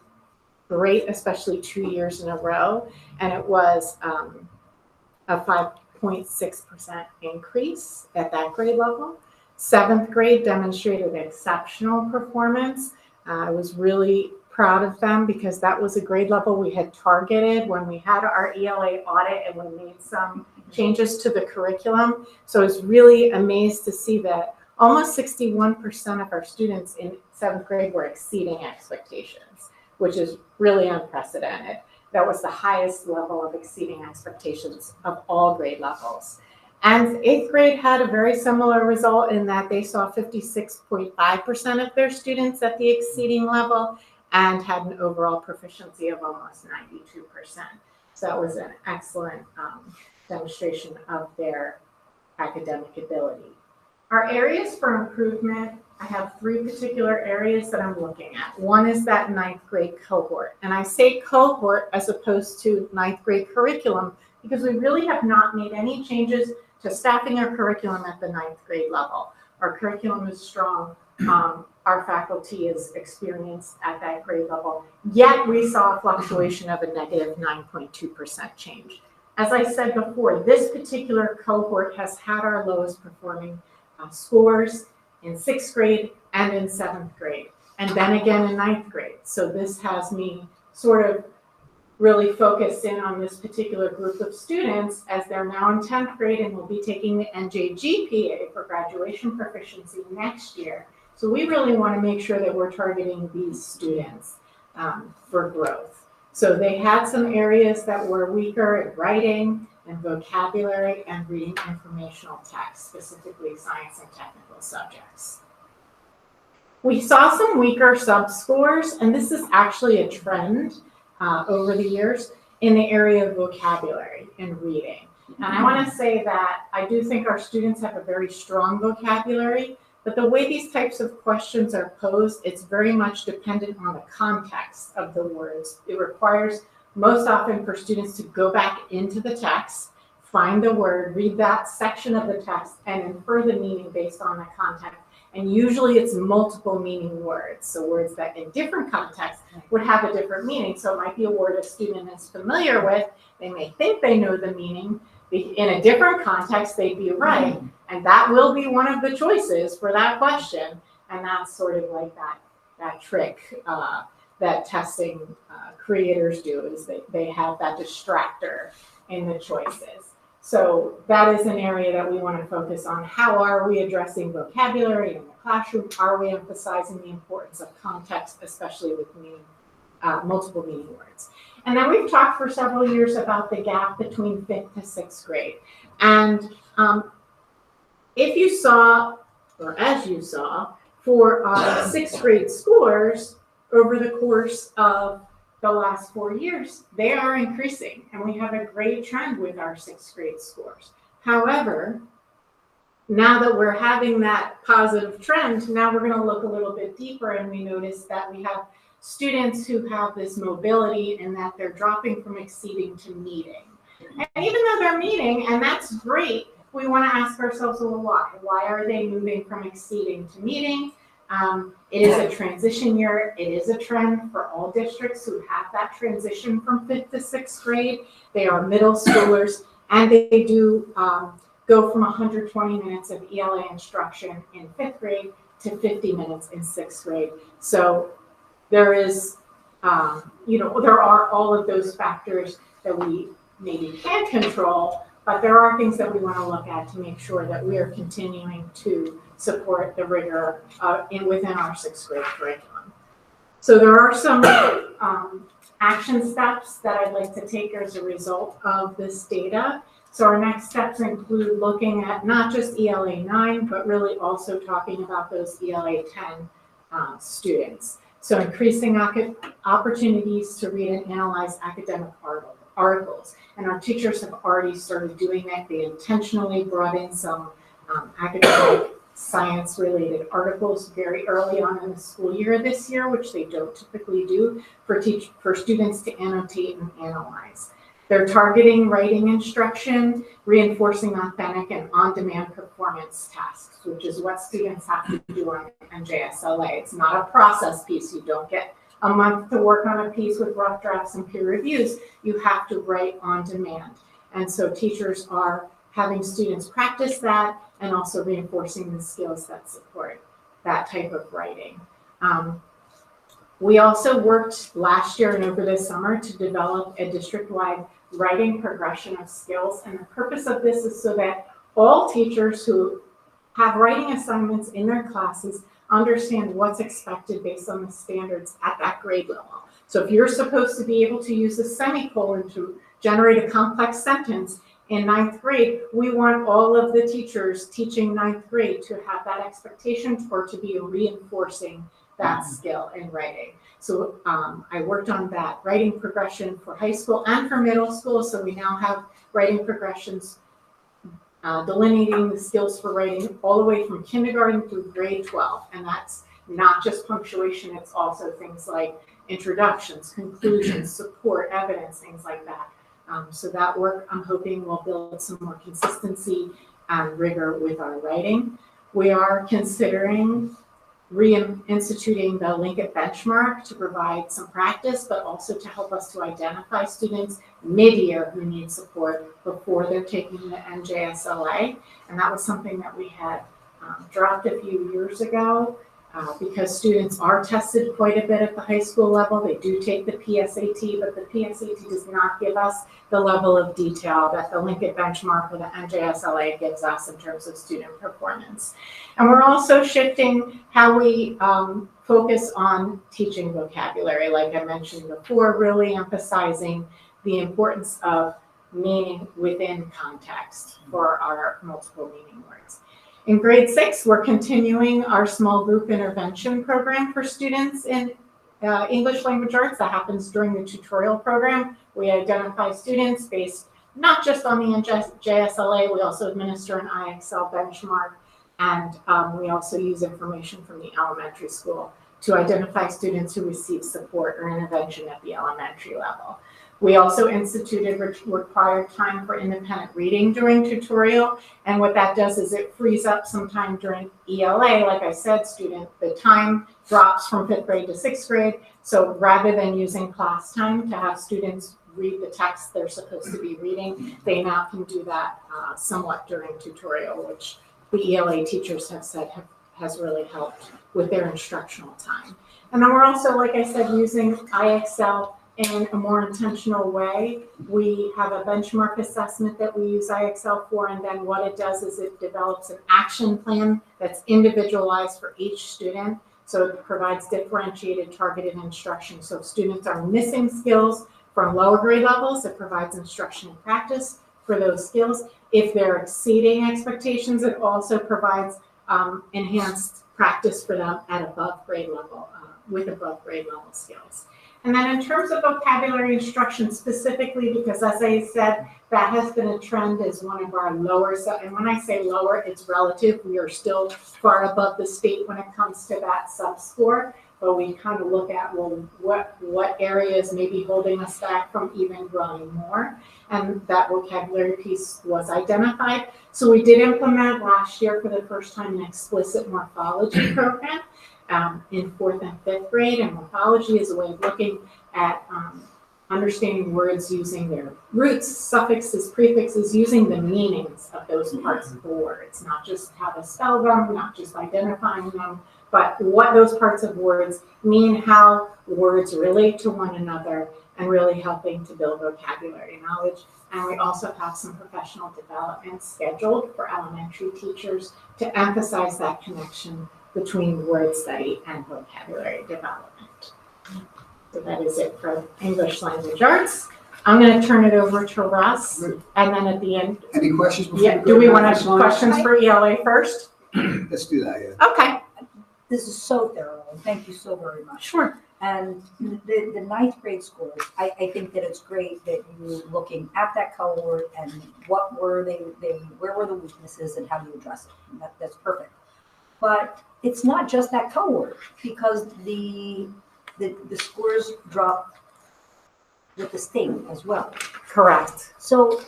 great, especially 2 years in a row. And it was a 5.6% increase at that grade level. 7th grade demonstrated exceptional performance. I was really proud of them because that was a grade level we had targeted when we had our ELA audit and we made some changes to the curriculum. So I was really amazed to see that almost 61% of our students in 7th grade were exceeding expectations, which is really unprecedented. That was the highest level of exceeding expectations of all grade levels. And 8th grade had a very similar result in that they saw 56.5% of their students at the exceeding level and had an overall proficiency of almost 92%. So that was an excellent demonstration of their academic ability. Our areas for improvement, I have 3 particular areas that I'm looking at. One is that 9th grade cohort. And I say cohort as opposed to 9th grade curriculum because we really have not made any changes to staffing our curriculum at the 9th grade level. Our curriculum is strong. Our faculty is experienced at that grade level, yet we saw a fluctuation of a negative 9.2% change. As I said before, this particular cohort has had our lowest performing scores in 6th grade and in 7th grade, and then again in 9th grade. So this has me sort of really focused in on this particular group of students as they're now in 10th grade and will be taking the NJGPA for graduation proficiency next year. So we really want to make sure that we're targeting these students for growth. So they had some areas that were weaker in writing and vocabulary and reading informational text, specifically science and technical subjects. We saw some weaker subscores, and this is actually a trend over the years in the area of vocabulary and reading. And I want to say that I do think our students have a very strong vocabulary, but the way these types of questions are posed, it's very much dependent on the context of the words. It requires most often for students to go back into the text, find the word, read that section of the text, and infer the meaning based on the context. And usually it's multiple meaning words. So words that in different contexts would have a different meaning. So it might be a word a student is familiar with. They may think they know the meaning. In a different context, they'd be right. And that will be one of the choices for that question. And that's sort of like that trick that testing creators do, is they have that distractor in the choices. So that is an area that we want to focus on. How are we addressing vocabulary in the classroom? Are we emphasizing the importance of context, especially with multiple meaning words? And then we've talked for several years about the gap between 5th to 6th grade. And if you saw, or as you saw, for our 6th grade scores over the course of the last 4 years, they are increasing, and we have a great trend with our 6th grade scores. However, now that we're having that positive trend, now we're going to look a little bit deeper, and we notice that we have students who have this mobility and that they're dropping from exceeding to meeting. And even though they're meeting, and that's great, we want to ask ourselves, well, why? Why are they moving from exceeding to meeting? It is a transition year. It is a trend for all districts who have that transition from 5th to 6th grade. They are middle schoolers, and they do go from 120 minutes of ELA instruction in 5th grade to 50 minutes in 6th grade. So there is, there are all of those factors that we maybe can't control, but there are things that we want to look at to make sure that we are continuing to support the rigor within our 6th grade curriculum. So there are some action steps that I'd like to take as a result of this data. So our next steps include looking at not just ELA 9, but really also talking about those ELA 10 students. So increasing opportunities to read and analyze academic articles. And our teachers have already started doing that. They intentionally brought in some academic science-related articles very early on in the school year this year, which they don't typically do, for students to annotate and analyze. They're targeting writing instruction, reinforcing authentic and on-demand performance tasks, which is what students have to do on NJSLA. It's not a process piece. You don't get a month to work on a piece with rough drafts and peer reviews. You have to write on demand. And so teachers are having students practice that and also reinforcing the skills that support that type of writing. We also worked last year and over the summer to develop a district-wide writing progression of skills. And the purpose of this is so that all teachers who have writing assignments in their classes understand what's expected based on the standards at that grade level. So if you're supposed to be able to use a semicolon to generate a complex sentence in 9th grade, we want all of the teachers teaching 9th grade to have that expectation or to be reinforcing that skill in writing. So I worked on that writing progression for high school and for middle school. So we now have writing progressions delineating the skills for writing all the way from kindergarten through grade 12. And that's not just punctuation, it's also things like introductions, conclusions, support, evidence, things like that. So that work, I'm hoping, will build some more consistency and rigor with our writing. We are considering reinstituting the Linkit benchmark to provide some practice, but also to help us to identify students mid-year who need support before they're taking the NJSLA. And that was something that we had dropped a few years ago because students are tested quite a bit at the high school level. They do take the PSAT, but the PSAT does not give us the level of detail that the Linkit benchmark or the NJSLA gives us in terms of student performance. And we're also shifting how we focus on teaching vocabulary, like I mentioned before, really emphasizing the importance of meaning within context for our multiple meaning words. In grade 6, we're continuing our small group intervention program for students in English language arts. That happens during the tutorial program. We identify students based not just on the NJSLA, we also administer an IXL benchmark, and we also use information from the elementary school to identify students who receive support or intervention at the elementary level. We also instituted required time for independent reading during tutorial, and what that does is it frees up some time during ELA. Like I said, the time drops from 5th grade to 6th grade, so rather than using class time to have students read the text they're supposed to be reading, they now can do that somewhat during tutorial, which the ELA teachers have said has really helped with their instructional time. And then we're also, like I said, using IXL in a more intentional way. We have a benchmark assessment that we use IXL for, and then what it does is it develops an action plan that's individualized for each student. So it provides differentiated, targeted instruction. So if students are missing skills from lower grade levels, it provides instruction and practice for those skills. If they're exceeding expectations, it also provides enhanced practice for them at above grade level, with above grade level skills. And then in terms of vocabulary instruction specifically, because as I said, that has been a trend as one of our lower, and when I say lower, it's relative. We are still far above the state when it comes to that sub-score, but we kind of look at, well, what areas may be holding us back from even growing more, and that vocabulary piece was identified. So we did implement last year for the first time an explicit morphology program in 4th and 5th grade, and morphology is a way of looking at understanding words using their roots, suffixes, prefixes, using the meanings of those parts of the words, not just how to spell them, not just identifying them, but what those parts of words mean, how words relate to one another, and really helping to build vocabulary knowledge. And we also have some professional development scheduled for elementary teachers to emphasize that connection between word study and vocabulary development. So that is it for English language arts. I'm going to turn it over to Russ, and then at the end.
Any questions before
Yeah,
we go
do we
to
want
the
to
next
have
one?
questions for ELA first?
Let's do that, yeah.
Okay,
This is so thorough, and thank you so very much.
sure.
And the ninth grade scores, I think that it's great that you're looking at that cohort and what were where were the weaknesses and how do you address it? And that's perfect. But it's not just that cohort, because the scores drop with the state as well.
Correct.
So,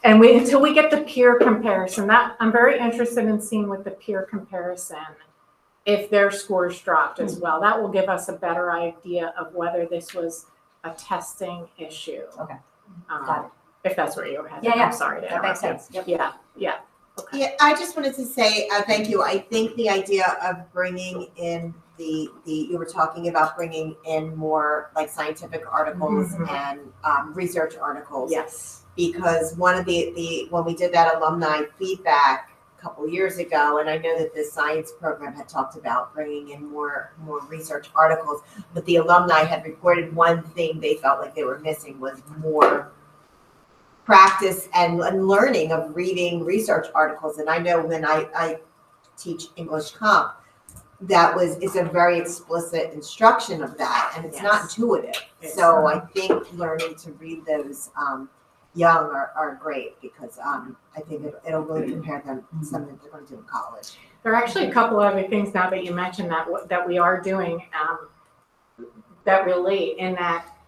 And until we get the peer comparison, that I'm very interested in seeing with the peer comparison if their scores dropped as well. That will give us a better idea of whether this was a testing issue.
Okay. Got it.
If that's where you were headed.
Yeah.
I'm sorry to
That makes
interrupt
sense.
you.
Yep.
Yeah. Okay.
Yeah, I just wanted to say thank you. I think the idea of bringing in you were talking about bringing in more like scientific articles and research articles.
Yes.
Because one of when we did that alumni feedback a couple years ago, and I know that the science program had talked about bringing in more research articles, but the alumni had reported one thing they felt like they were missing was more practice and learning of reading research articles. And I know when I teach English Comp, it's a very explicit instruction of that, and it's not intuitive. So I think learning to read those young are great, because I think it'll really prepare them to something that they're going to do in college.
There are actually a couple other things now that you mentioned that we are doing that relate in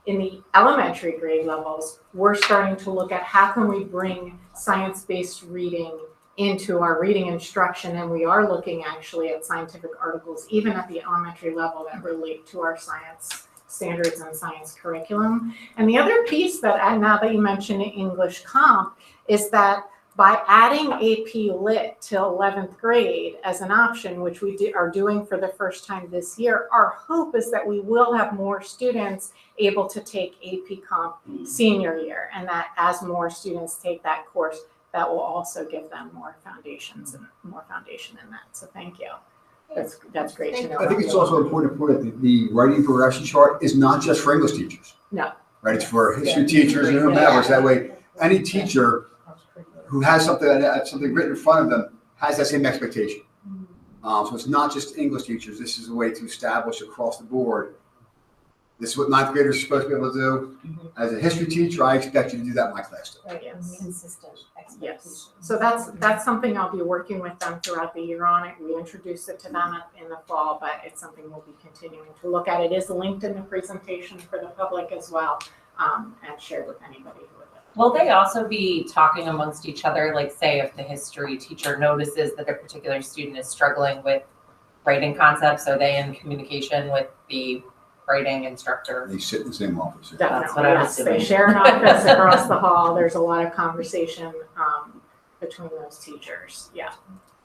the elementary grade levels. We're starting to look at how can we bring science-based reading into our reading instruction, and we are looking actually at scientific articles even at the elementary level that relate to our science standards and science curriculum. And the other piece that, now that you mentioned English Comp, is that by adding AP Lit to 11th grade as an option, which we are doing for the first time this year, our hope is that we will have more students able to take AP Comp senior year, and that as more students take that course, that will also give them more foundation in that. So thank you. That's great to know.
I think it's also important to point out the writing progression chart is not just for English teachers.
No.
Right, it's for history teachers and whomever. So that way, any teacher who has something written in front of them has that same expectation. So it's not just English teachers. This is a way to establish across the board. This is what ninth graders are supposed to be able to do. As a history teacher, I expect you to do that in my class too.
Yes.
Consistent expectations.
Yes. So that's something I'll be working with them throughout the year on it. We introduced it to them in the fall, but it's something we'll be continuing to look at. It is linked in the presentation for the public as well, and shared with anybody who would like.
Will they also be talking amongst each other, like say if the history teacher notices that a particular student is struggling with writing concepts, are they in communication with the writing instructor?
They sit in the same office.
That's what I was
Yes,
assuming.
they share an office across the hall. There's a lot of conversation between those teachers. Yeah.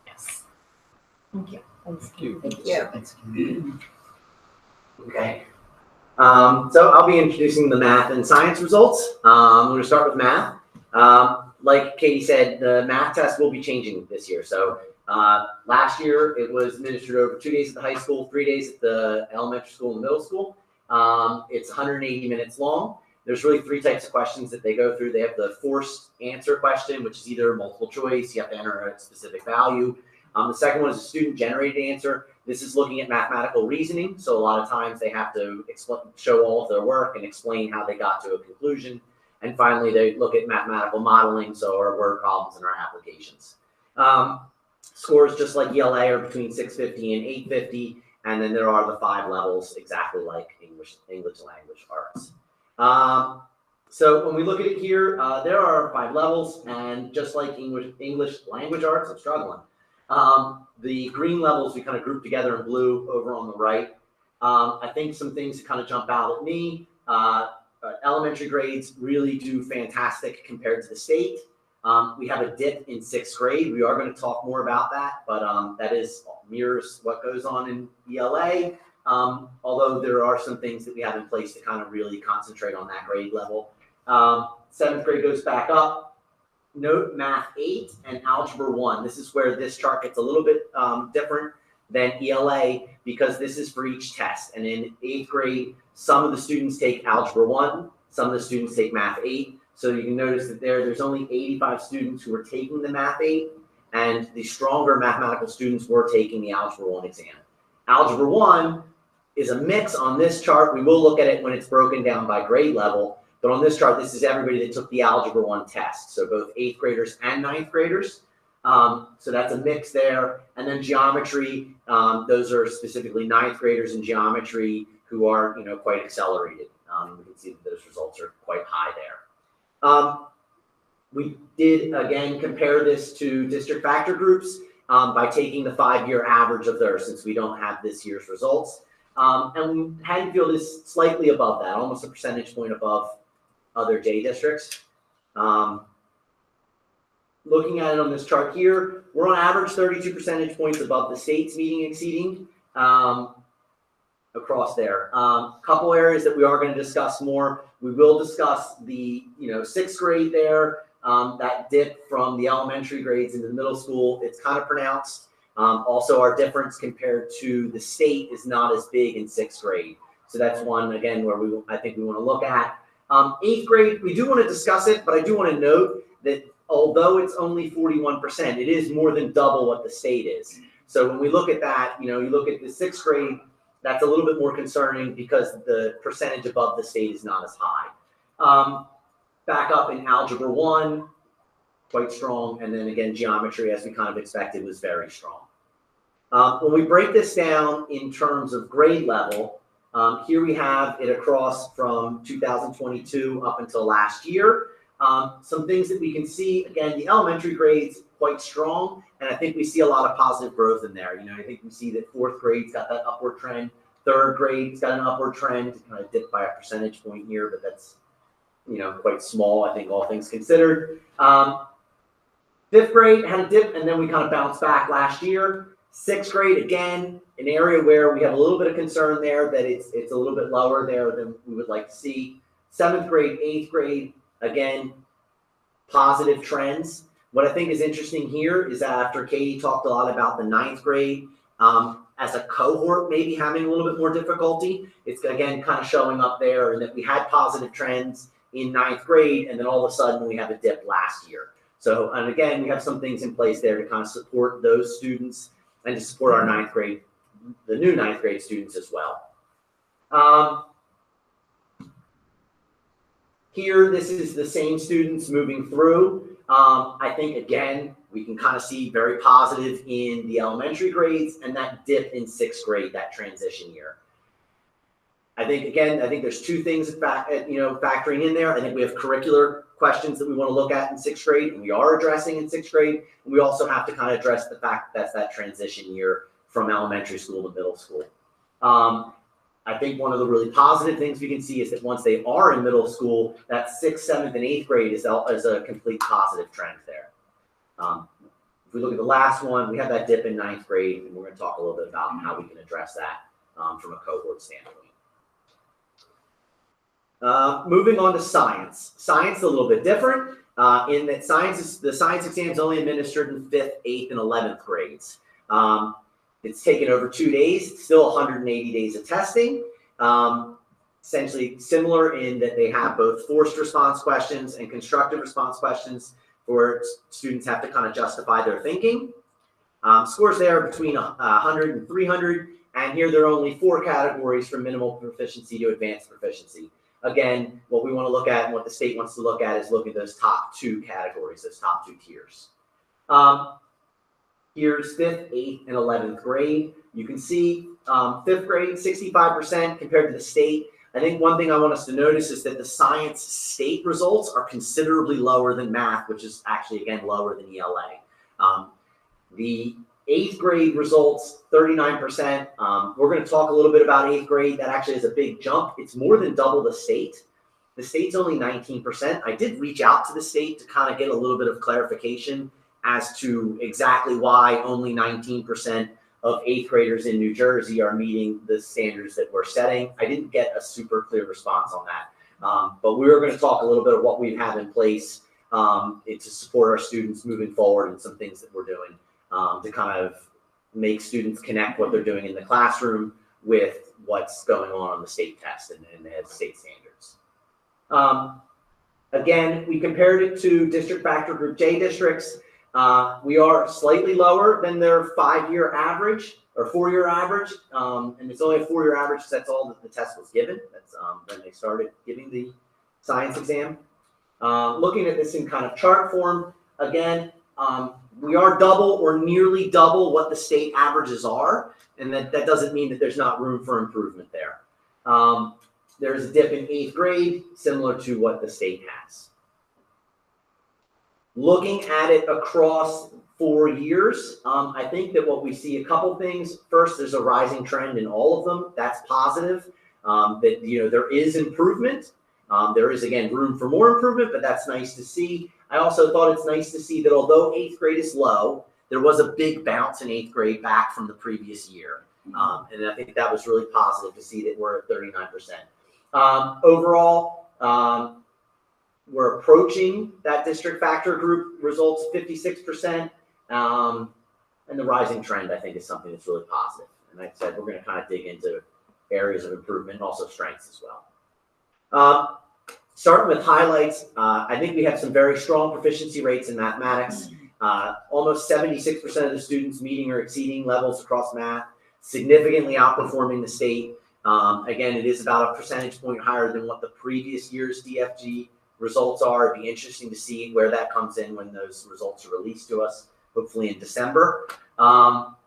Yes. Thank you.
Thank you.
Okay. So I'll be introducing the math and science results. I'm going to start with math. Like Katie said, the math test will be changing this year. So last year it was administered over 2 days at the high school, 3 days at the elementary school and middle school. It's 180 minutes long. There's really 3 types of questions that they go through. They have the forced answer question, which is either multiple choice, you have to enter a specific value. The second one is a student generated answer. This is looking at mathematical reasoning. So a lot of times they have to show all of their work and explain how they got to a conclusion. And finally, they look at mathematical modeling, so our word problems and our applications. Scores, just like ELA, are between 650 and 850. And then there are the 5 levels, exactly like English language arts. So when we look at it here, there are 5 levels, and just like English language arts, I'm struggling. The green levels we kind of group together in blue over on the right. I think some things that kind of jump out at me. Elementary grades really do fantastic compared to the state. We have a dip in 6th grade. We are going to talk more about that, but that mirrors what goes on in ELA. Although there are some things that we have in place to kind of really concentrate on that grade level. 7th grade goes back up. Note Math 8 and Algebra 1. This is where this chart gets a little bit different than ELA because this is for each test. And in 8th grade, some of the students take Algebra 1, some of the students take Math 8. So you can notice that there's only 85 students who are taking the Math 8, and the stronger mathematical students were taking the Algebra 1 exam. Algebra 1 is a mix on this chart. We will look at it when it's broken down by grade level. But on this chart, this is everybody that took the Algebra 1 test. So both 8th graders and 9th graders. So that's a mix there. And then geometry, those are specifically 9th graders in geometry who are, quite accelerated. We can see that those results are quite high there. We did, again, compare this to district factor groups by taking the 5-year average of theirs, since we don't have this year's results. And Haddonfield is slightly above that, almost a percentage point above other day districts. Looking at it on this chart here, we're on average 32 percentage points above the state's meeting exceeding across there. Couple areas that we are going to discuss more. We will discuss the 6th grade there, that dip from the elementary grades into the middle school. It's kind of pronounced. Also, our difference compared to the state is not as big in 6th grade. So that's one, again, where I think we want to look at. 8th grade, we do want to discuss it, but I do want to note that although it's only 41%, it is more than double what the state is. So when we look at that, you look at the 6th grade, that's a little bit more concerning because the percentage above the state is not as high. Back up in Algebra 1, quite strong. And then again, geometry, as we kind of expected, was very strong. When we break this down in terms of grade level, here we have it across from 2022 up until last year. Some things that we can see, again, the elementary grades quite strong, and I think we see a lot of positive growth in there. I think we see that 4th grade's got that upward trend, 3rd grade's got an upward trend, kind of dipped by a percentage point here, but that's quite small, I think, all things considered. 5th grade had a dip, and then we kind of bounced back last year. 6th grade, again, an area where we have a little bit of concern there that it's a little bit lower there than we would like to see. 7th grade, 8th grade, again, positive trends. What I think is interesting here is that after Katie talked a lot about the 9th grade, as a cohort maybe having a little bit more difficulty, it's again kind of showing up there, and that we had positive trends in 9th grade, and then all of a sudden we have a dip last year. So, and again, we have some things in place there to kind of support those students and to support our 9th grade, the new 9th grade students as well. Here, this is the same students moving through. I think, again, we can kind of see very positive in the elementary grades and that dip in 6th grade, that transition year. I think, again, there's 2 things factoring in there. I think we have curricular questions that we want to look at in 6th grade, and we are addressing in 6th grade. And we also have to kind of address the fact that that's that transition year from elementary school to middle school. I think one of the really positive things we can see is that once they are in middle school, that 6th, 7th, and 8th grade is a complete positive trend there. If we look at the last one, we have that dip in 9th grade, and we're going to talk a little bit about how we can address that from a cohort standpoint. Moving on to science. Science is a little bit different in that the science exam is only administered in 5th, 8th, and 11th grades. It's taken over 2 days. It's still 180 days of testing. Essentially similar in that they have both forced response questions and constructive response questions where students have to kind of justify their thinking. Scores there between 100 and 300, and here there are only 4 categories from minimal proficiency to advanced proficiency. Again, what we want to look at and what the state wants to look at is look at those top 2 categories, those top 2 tiers. Here's 5th, 8th, and 11th grade. You can see 5th grade, 65% compared to the state. I think one thing I want us to notice is that the science state results are considerably lower than math, which is actually, again, lower than ELA. The 8th grade results, 39%. We're going to talk a little bit about 8th grade. That actually is a big jump. It's more than double the state. The state's only 19%. I did reach out to the state to kind of get a little bit of clarification as to exactly why only 19% of 8th graders in New Jersey are meeting the standards that we're setting. I didn't get a super clear response on that. But we were going to talk a little bit of what we have in place to support our students moving forward and some things that we're doing to kind of make students connect what they're doing in the classroom with what's going on the state test and the state standards. Again, we compared it to district factor group J districts. We are slightly lower than their 5-year average or 4-year average. And it's only a 4-year average because that's all that the test was given. That's when they started giving the science exam. Looking at this in kind of chart form, again, we are double or nearly double what the state averages are. And that doesn't mean that there's not room for improvement there. There's a dip in 8th grade, similar to what the state has. Looking at it across 4 years, I think that what we see a couple things. First, there's a rising trend in all of them. That's positive. That there is improvement. There is, again, room for more improvement, but that's nice to see. I also thought it's nice to see that although 8th grade is low, there was a big bounce in 8th grade back from the previous year. And I think that was really positive to see that we're at 39%. Overall, we're approaching that district factor group results 56%. And the rising trend, I think, is something that's really positive. And like I said, we're going to kind of dig into areas of improvement and also strengths as well. Starting with highlights, I think we have some very strong proficiency rates in mathematics. Almost 76% of the students meeting or exceeding levels across math, significantly outperforming the state. Again, it is about a percentage point higher than what the previous year's DFG results are. It'd be interesting to see where that comes in when those results are released to us, hopefully in December.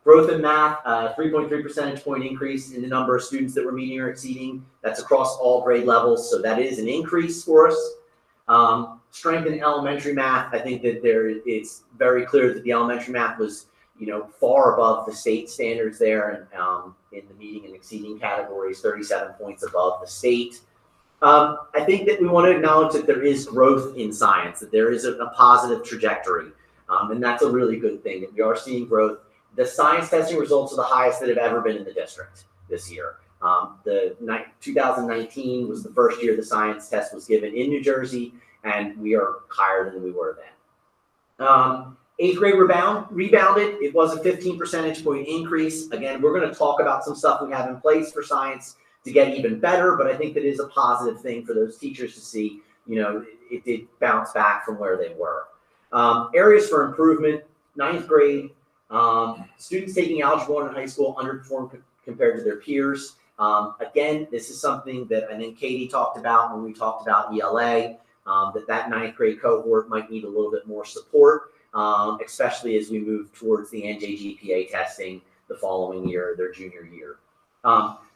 Growth in math, 3.3 percentage point increase in the number of students that were meeting or exceeding. That's across all grade levels, so that is an increase for us. Strength in elementary math, I think that it's very clear that the elementary math was far above the state standards there, and in the meeting and exceeding categories, 37 points above the state. I think that we want to acknowledge that there is growth in science, that there is a positive trajectory, and that's a really good thing, that we are seeing growth. The science testing results are the highest that have ever been in the district this year. 2019 was the first year the science test was given in New Jersey, and we are higher than we were then. 8th grade rebounded. It was a 15 percentage point increase. Again, we're going to talk about some stuff we have in place for science to get even better, but I think that is a positive thing for those teachers to see, it did bounce back from where they were. Areas for improvement, 9th grade, students taking Algebra 1 in high school underperformed compared to their peers. Again, this is something that I think Katie talked about when we talked about ELA, that 9th grade cohort might need a little bit more support, especially as we move towards the NJGPA testing the following year, their junior year.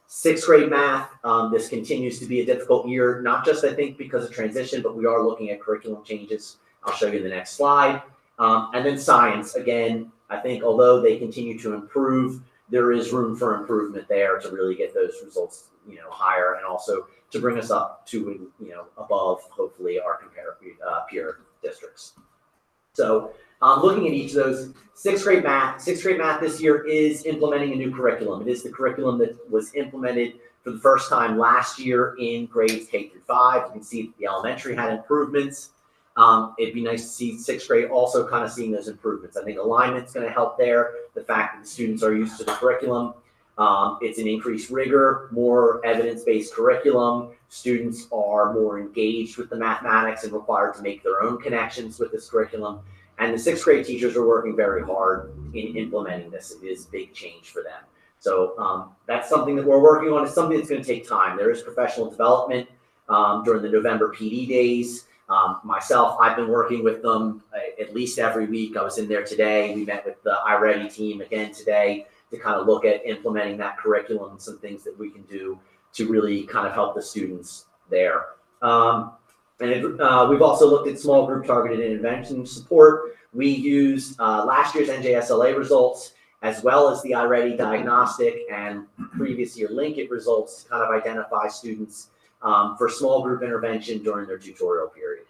6th grade math, this continues to be a difficult year, not just, I think, because of transition, but we are looking at curriculum changes. I'll show you in the next slide. And then science, again, I think although they continue to improve, there is room for improvement there to really get those results, higher, and also to bring us up to, above, hopefully, our peer districts. So looking at each of those, 6th grade math this year is implementing a new curriculum. It is the curriculum that was implemented for the first time last year in grades K through 5. You can see that the elementary had improvements. It'd be nice to see 6th grade also kind of seeing those improvements. I think alignment's going to help there. The fact that the students are used to the curriculum. It's an increased rigor, more evidence-based curriculum. Students are more engaged with the mathematics and required to make their own connections with this curriculum. And the 6th grade teachers are working very hard in implementing this. It is a big change for them. So that's something that we're working on. It's something that's going to take time. There is professional development during the November PD days. Myself, I've been working with them at least every week. I was in there today. We met with the iReady team again today to kind of look at implementing that curriculum and some things that we can do to really kind of help the students there. We've also looked at small group targeted intervention support. We used last year's NJSLA results as well as the iReady diagnostic and previous year Linkit results to kind of identify students for small group intervention during their tutorial period.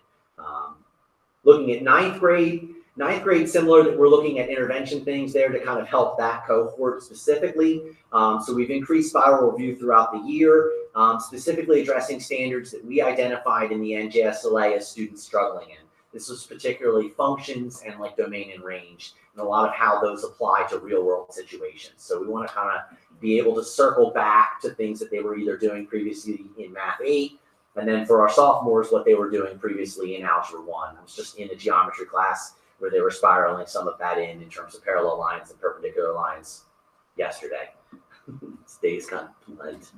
Looking at 9th grade, similar, that we're looking at intervention things there to kind of help that cohort specifically. So we've increased spiral review throughout the year, specifically addressing standards that we identified in the NJSLA as students struggling in. This was particularly functions and like domain and range, and a lot of how those apply to real world situations. So we want to kind of be able to circle back to things that they were either doing previously in Math 8, and then for our sophomores, what they were doing previously in Algebra 1. I was just in a geometry class where they were spiraling some of that in terms of parallel lines and perpendicular lines yesterday. Days kind of blend.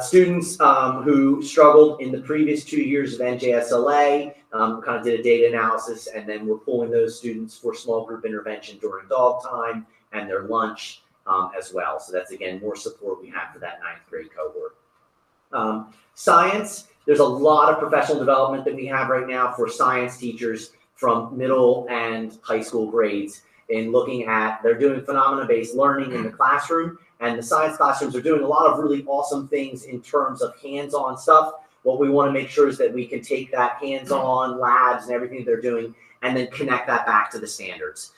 Students who struggled in the previous 2 years of NJSLA kind of did a data analysis, and then we're pulling those students for small group intervention during dog time and their lunch as well. So that's, again, more support we have for that 9th grade cohort. Science, there's a lot of professional development that we have right now for science teachers from middle and high school grades in looking at, they're doing phenomena-based learning in the classroom, and the science classrooms are doing a lot of really awesome things in terms of hands-on stuff. What we want to make sure is that we can take that hands-on labs and everything they're doing and then connect that back to the standards.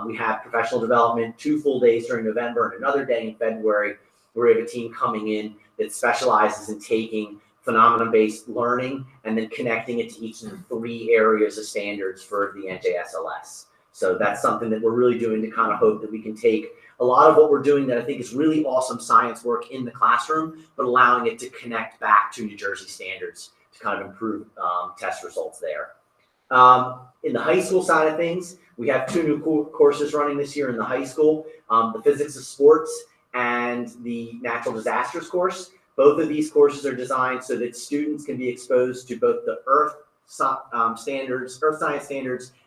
We have professional development 2 full days during November and another day in February, where we have a team coming in that specializes in taking phenomena-based learning and then connecting it to each of the 3 areas of standards for the NJSLS. So that's something that we're really doing to kind of hope that we can take a lot of what we're doing that I think is really awesome science work in the classroom, but allowing it to connect back to New Jersey standards to kind of improve test results there. In the high school side of things, we have 2 new courses running this year in the high school, the Physics of Sports and the Natural Disasters course. Both of these courses are designed so that students can be exposed to both the earth science standards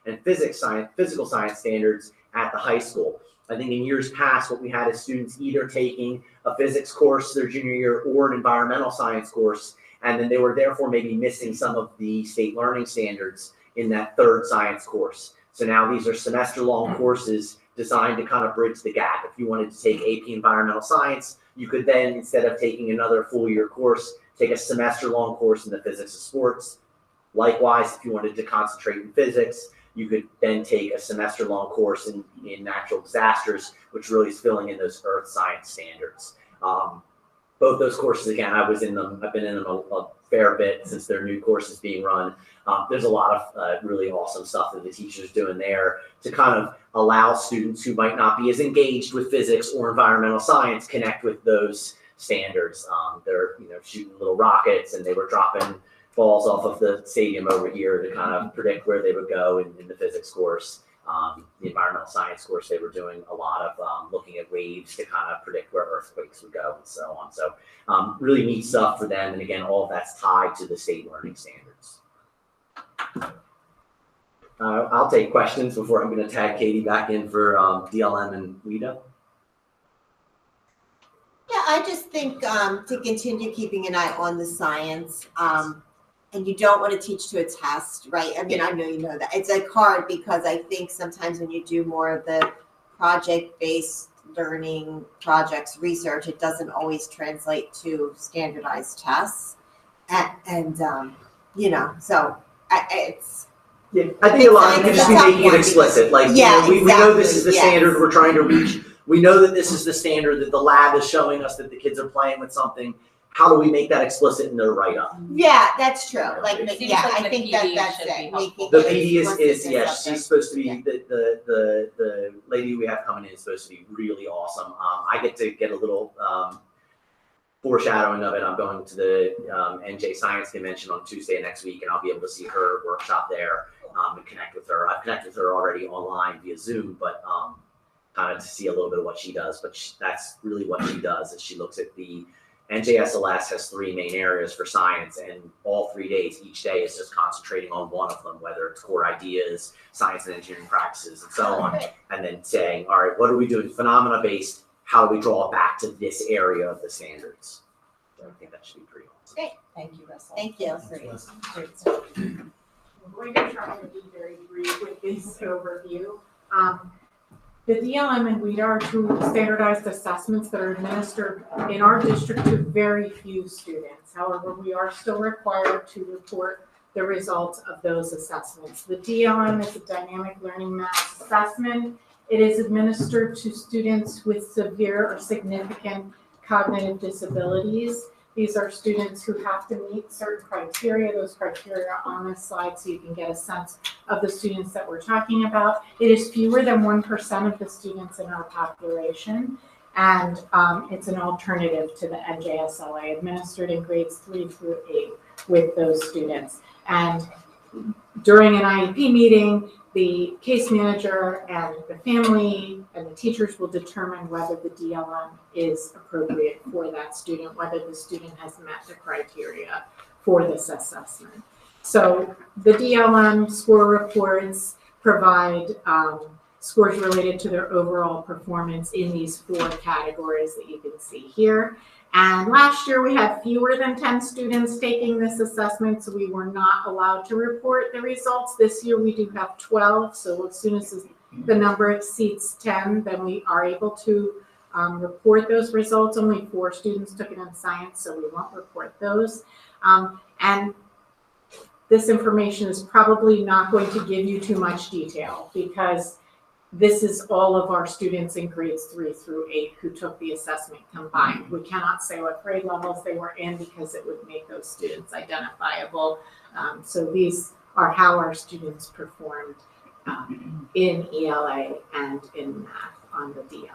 and physical science standards at the high school. I think in years past, what we had is students either taking a physics course their junior year or an environmental science course, and then they were therefore maybe missing some of the state learning standards in that 3rd science course. So now these are semester-long courses designed to kind of bridge the gap. If you wanted to take AP Environmental Science, you could then, instead of taking another full year course, take a semester-long course in the Physics of Sports. Likewise, if you wanted to concentrate in physics, you could then take a semester-long course in Natural Disasters, which really is filling in those earth science standards. Both those courses, again, I've been in them a fair bit since they're new courses being run. There's a lot of really awesome stuff that the teachers are doing there to kind of allow students who might not be as engaged with physics or environmental science connect with those standards. They're shooting little rockets, and they were dropping balls off of the stadium over here to kind of predict where they would go in the physics course. The environmental science course, they were doing a lot of looking at waves to kind of predict where earthquakes would go and so on. So really neat stuff for them. And again, all of that's tied to the state learning standards. I'll take questions before I'm going to tag Katie back in for DLM and WIDA.
Yeah, I just think to continue keeping an eye on the science, and you don't want to teach to a test, right? I mean, I know you know that. It's like hard because I think sometimes when you do more of the project-based learning projects, research, it doesn't always translate to standardized tests. And so it's...
Yeah, I think a lot of it could just be making it explicit. Like, we know this is the standard we're trying to reach. we know that this is the standard, that the lab is showing us that the kids are playing with something. How do we make that explicit in the write-up?
Yeah, that's true. Like,
It seems
yeah,
like
I
the
think
PD
that's
should be
it.
helpful.
The PD is
explicit
yes,
something.
she's supposed to be, the lady we have coming in is supposed to be really awesome. I get to get a little, foreshadowing of it. I'm going to the NJ Science Convention on Tuesday next week, and I'll be able to see her workshop there and connect with her. I've connected with her already online via Zoom, but kind of to see a little bit of what she does. But that's really what she does, is she looks at the NJSLS has 3 main areas for science, and all 3 days, each day is just concentrating on one of them, whether it's core ideas, science and engineering practices, and so on, and then saying, all right, what are we doing phenomena-based? How do we draw it back to this area of the standards? So I think that should be pretty awesome.
Great.
Thank you, Russell.
Thank you.
Great stuff.
I'm going to try to be very brief with this overview. The DLM and WIDA are 2 standardized assessments that are administered in our district to very few students. However, we are still required to report the results of those assessments. The DLM is a dynamic learning math assessment. It is administered to students with severe or significant cognitive disabilities. These are students who have to meet certain criteria. Those criteria are on this slide so you can get a sense of the students that we're talking about. It is fewer than 1% of the students in our population, and it's an alternative to the NJSLA, administered in grades 3 through 8 with those students. And during an IEP meeting, the case manager and the family and the teachers will determine whether the DLM is appropriate for that student, whether the student has met the criteria for this assessment. So the DLM score reports provide scores related to their overall performance in these 4 categories that you can see here. And last year we had fewer than 10 students taking this assessment, so we were not allowed to report the results. This year we do have 12, so as soon as the number exceeds 10, then we are able to report those results. Only 4 students took it in science, so we won't report those. And this information is probably not going to give you too much detail, because this is all of our students in grades 3 through 8 who took the assessment combined. We cannot say what grade levels they were in because it would make those students identifiable. So these are how our students performed in ELA and in math on the DLM.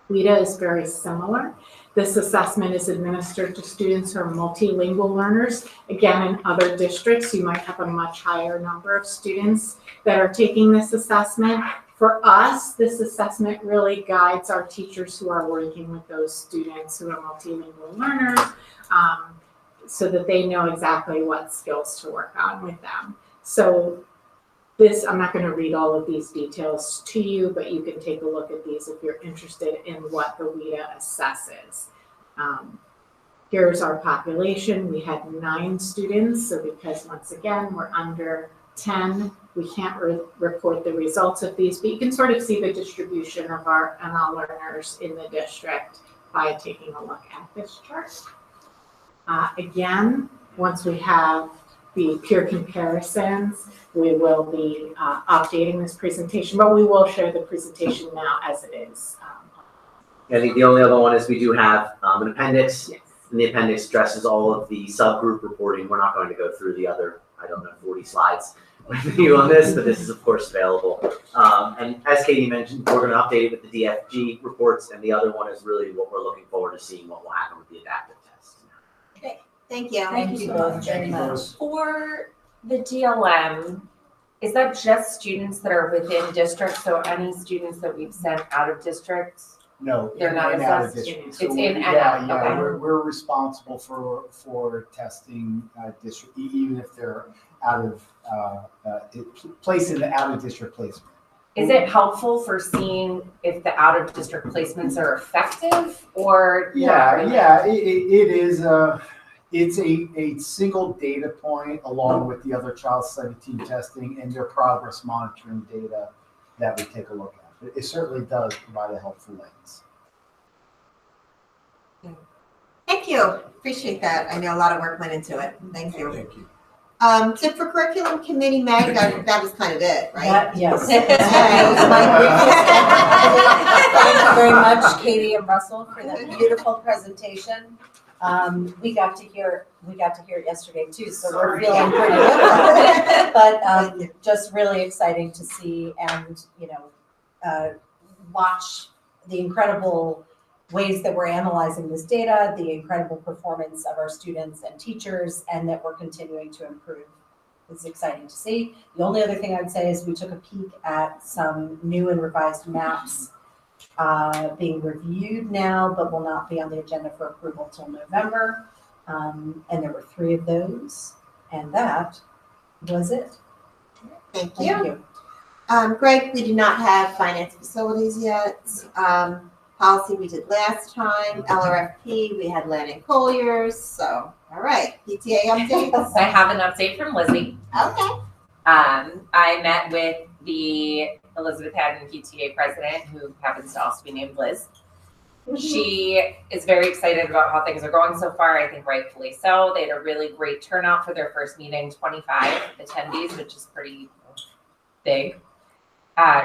WIDA is very similar. This assessment is administered to students who are multilingual learners. Again, in other districts, you might have a much higher number of students that are taking this assessment. For us, this assessment really guides our teachers who are working with those students who are multilingual learners, so that they know exactly what skills to work on with them. So this, I'm not going to read all of these details to you, but you can take a look at these if you're interested in what the WIDA assesses. Here's our population. We had 9 students, so because once again, we're under 10, we can't report the results of these, but you can sort of see the distribution of our ML learners in the district by taking a look at this chart. Again, once we have the peer comparisons, we will be updating this presentation, but we will share the presentation now as it is.
I think the only other one is we do have an appendix.
Yes.
And the appendix addresses all of the subgroup reporting. We're not going to go through the other, 40 slides with you on this, but this is of course available. And as Katie mentioned, we're going to update it with the DFG reports, and the other one is really what we're looking forward to seeing what will happen with the adaptive tests.
Okay, thank you.
Thank you both very
Thank you.
much. For the DLM, is that just students that are within district? So any students that we've sent out of district?
No,
They're not
in and out of
assessed?
district.
It's
So
in and
yeah,
out,
yeah,
okay.
we're responsible for testing district, even if they're out of placed in the out of district placement.
Is it helpful for seeing if the out of district placements are effective or? not really?
It is. It's a single data point along with the other child study team testing and their progress monitoring data that we take a look at. It certainly does provide a helpful lens.
Thank you. Appreciate that. I know a lot of work went into it. Thank you.
Thank you.
So for curriculum committee, Meg, that was kind of it, right?
Yes.
Okay.
Thank you very much, Katie and Russell, for that beautiful presentation. We got to hear it yesterday too, so we're feeling pretty good. But just really exciting to see and, watch the incredible ways that we're analyzing this data, the incredible performance of our students and teachers, and that we're continuing to improve. It's exciting to see. The only other thing I'd say is we took a peek at some new and revised maps being reviewed now, but will not be on the agenda for approval till November. And there were 3 of those, and that was it.
Thank you. Greg, we do not have finance facilities yet. Policy we did last time. LRFP, we had Lanning Colliers. So, all right. PTA updates.
I have an update from Lizzie.
Okay.
I met with the Elizabeth Haddon PTA president, who happens to also be named Liz. She is very excited about how things are going so far. I think rightfully so. They had a really great turnout for their first meeting, 25 attendees, which is pretty big.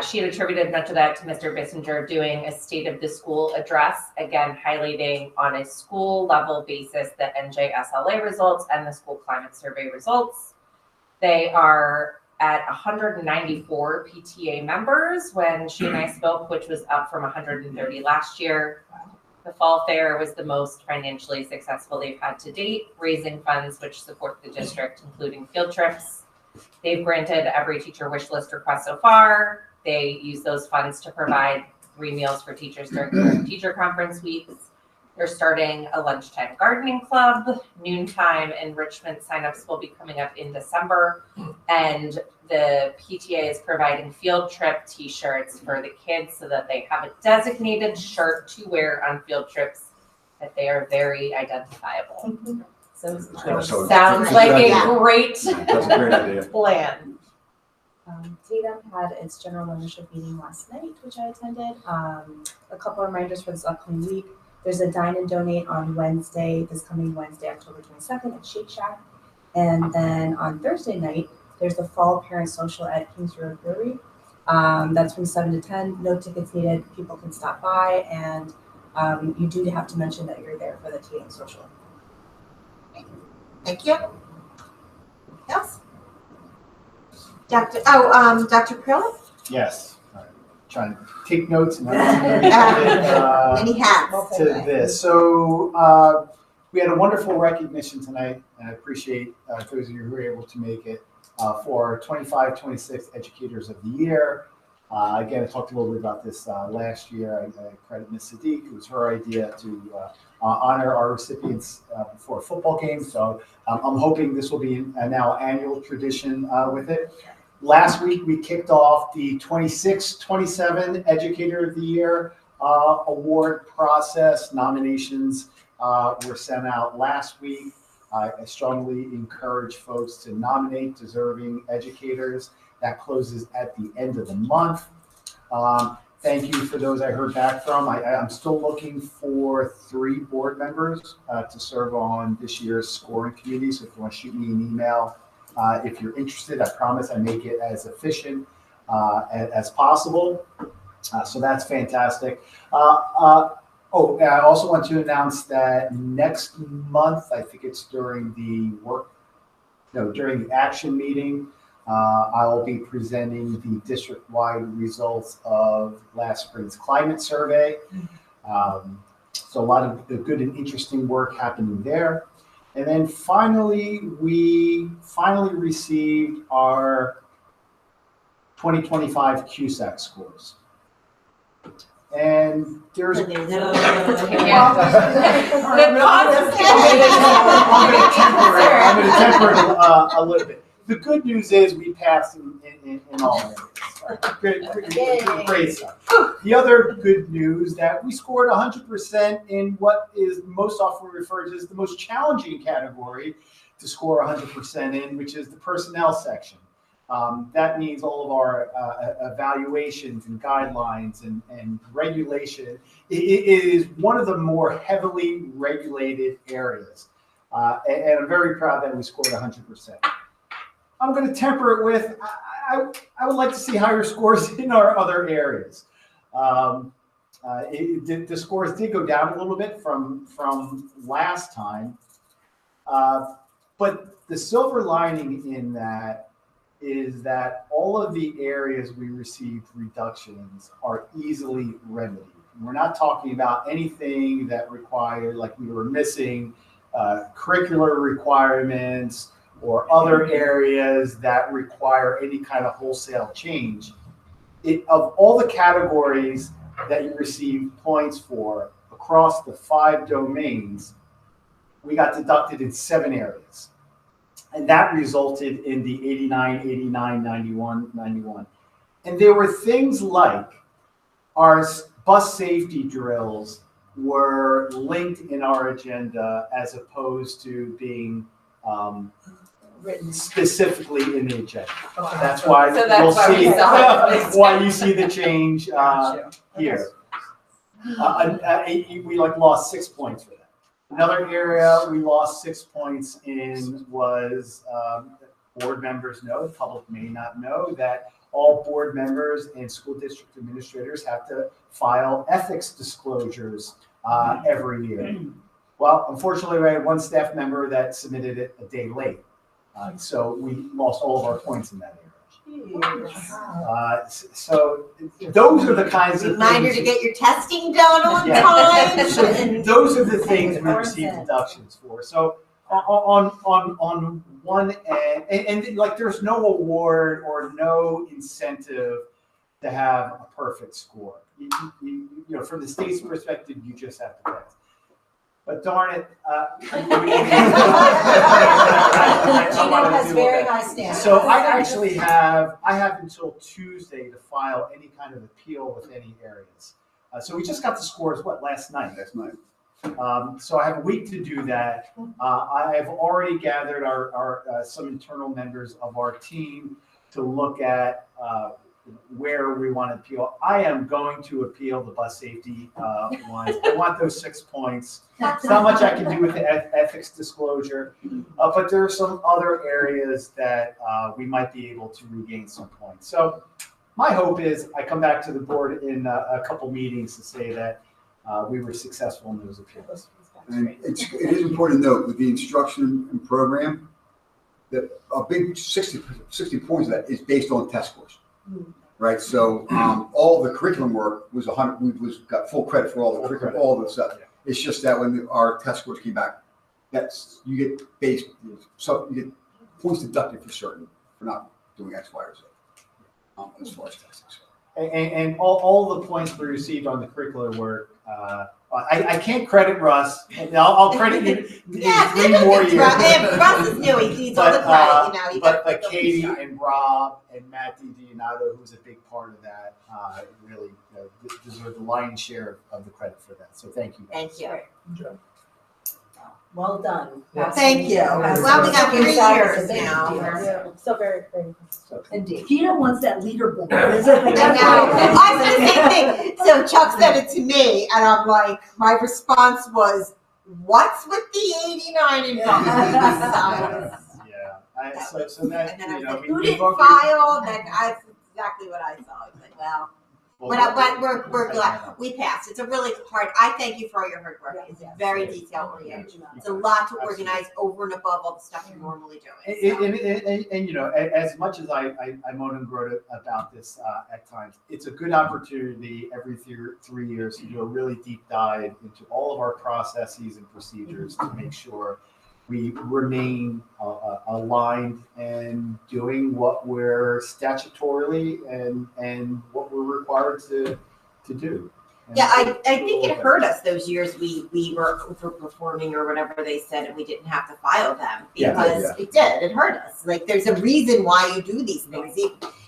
She had attributed much of that to Mr. Bissinger doing a state of the school address, again, highlighting on a school level basis the NJSLA results and the school climate survey results. They are at 194 PTA members when she and I spoke, which was up from 130 last year. The fall fair was the most financially successful they've had to date, raising funds which support the district, including field trips. They've granted every teacher wish list request so far. They use those funds to provide 3 meals for teachers during teacher conference weeks. They're starting a lunchtime gardening club. Noontime enrichment signups will be coming up in December. And the PTA is providing field trip t-shirts for the kids so that they have a designated shirt to wear on field trips, that they are very identifiable. So sounds like a great plan.
DADEP had its general membership meeting last night, which I attended. A couple of reminders for this upcoming week. There's a dine and donate on Wednesday, this coming Wednesday, October 22nd at Shake Shack. And then on Thursday night, there's the fall parent social at Kings Road Brewery. That's from 7 to 10. No tickets needed. People can stop by, and you do have to mention that you're there for the tea and social.
Thank you. Yes. Dr. Krillick?
Yes. Trying to take notes and
Many hats
to this. So we had a wonderful recognition tonight, and I appreciate those of you who were able to make it for 25-26 Educators of the Year. Again, I talked a little bit about this last year. I credit Ms. Sadiq. It was her idea to honor our recipients before a football game. So I'm hoping this will be a now annual tradition with it. Last week, we kicked off the 26-27 Educator of the Year award process. Nominations were sent out last week. I strongly encourage folks to nominate deserving educators. That closes at the end of the month. Thank you for those I heard back from. I'm still looking for 3 board members to serve on this year's scoring committee. So if you want to shoot me an email, if you're interested, I promise I make it as efficient as possible. So that's fantastic. I also want to announce that next month, I think it's during the action meeting, I'll be presenting the district-wide results of last spring's climate survey. So a lot of the good and interesting work happening there. And then finally, we received our 2025 CUSAC scores. And there's I'm going to temper it a little bit. The good news is we passed in all areas. Great stuff. The other good news that we scored 100% in what is most often referred to as the most challenging category to score 100% in, which is the personnel section. That means all of our evaluations and guidelines and regulation. It is one of the more heavily regulated areas. And I'm very proud that we scored 100%. I'm going to temper it with, I would like to see higher scores in our other areas. The scores did go down a little bit from last time, but the silver lining in that is that all of the areas we received reductions are easily remedied. We're not talking about anything that required, like we were missing curricular requirements or other areas that require any kind of wholesale change. Of all the categories that you received points for across the 5 domains, we got deducted in 7 areas. And that resulted in the 89, 89, 91, 91. And there were things like our bus safety drills were linked in our agenda as opposed to being written specifically in the agenda.
Okay.
That's why
So that's
you'll
why we
see
saw it.
why you see the change here. We lost 6 points for that. Another area we lost 6 points in was board members know, the public may not know, that all board members and school district administrators have to file ethics disclosures every year. Well, unfortunately, we had one staff member that submitted it a day late. So we lost all of our points in that area. So those are the kinds of
Reminder
things.
to get your testing done on
Yeah.
time.
So those are the things we receive deductions for. So on one end, and like there's no award or no incentive to have a perfect score. You know, from the state's perspective, you just have to pass. But darn it,
Gino has very high standards.
So I actually have until Tuesday to file any kind of appeal with any areas. So we just got the scores, last night?
Last night.
So I have a week to do that. I have already gathered our some internal members of our team to look at where we want to appeal. I am going to appeal the bus safety ones. I want those 6 points. It's not much I can do with the ethics disclosure, but there are some other areas that we might be able to regain some points. So my hope is I come back to the board in a couple meetings to say that we were successful in those appeals.
And it is important to note with the instruction and program that a big 60 points of that is based on test scores. Right, so all the curriculum work was 100. We got full credit for all the curriculum, all the stuff. It's just that when our test scores came back, you get you get points deducted for not doing X, Y, or Z. As far as testing.
And all the points we received on the curricular work, I can't credit Russ. I'll credit you in 3 more years.
Russ is new. He needs all the credit,
But Katie and Rob and Matt DiDonato, who's a big part of that, really deserve the lion's share of the credit for that. So thank you guys.
Thank you.
Good job.
Well done.
Thank you. Well, we got 3 years now.
So very grateful. Indeed. Gina wants that leaderboard.
I know. I said the same thing. So Chuck said it to me, and I'm like, my response was, "What's with the 89 and
Yeah. So that,
and then I
you know,
said, "Who
we
didn't
both-
file?" That's exactly what I saw. I was like, well. But we're glad we passed. It's a really hard. I thank you for all your hard work. It's very detail oriented. It's a lot to organize over and above all the stuff you're normally doing.
And you know, as much as I moan and groan about this at times, it's a good opportunity every 3 years to do a really deep dive into all of our processes and procedures to make sure we remain aligned and doing what we're statutorily and what we're required to do.
Yeah, I think it hurt us those years we were overperforming or whatever they said, and we didn't have to file them because it did. It hurt us. Like there's a reason why you do these things,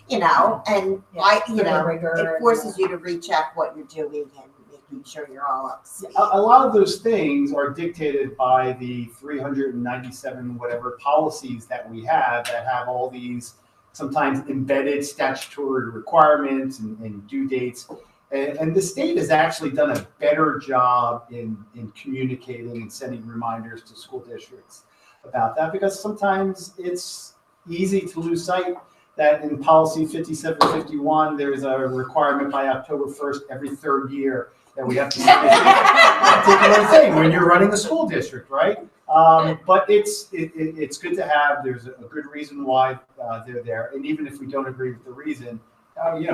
you know, and it forces you to recheck what you're doing and making sure you're all up to speed.
A lot of those things are dictated by the 397 whatever policies that we have that have all these sometimes embedded statutory requirements and due dates. And the state has actually done a better job in communicating and sending reminders to school districts about that, because sometimes it's easy to lose sight that in policy 5751, there's a requirement by October 1st every third year that we have to submit a particular thing when you're running a school district, right? But it's good to have. There's a good reason why they're there, and even if we don't agree with the reason,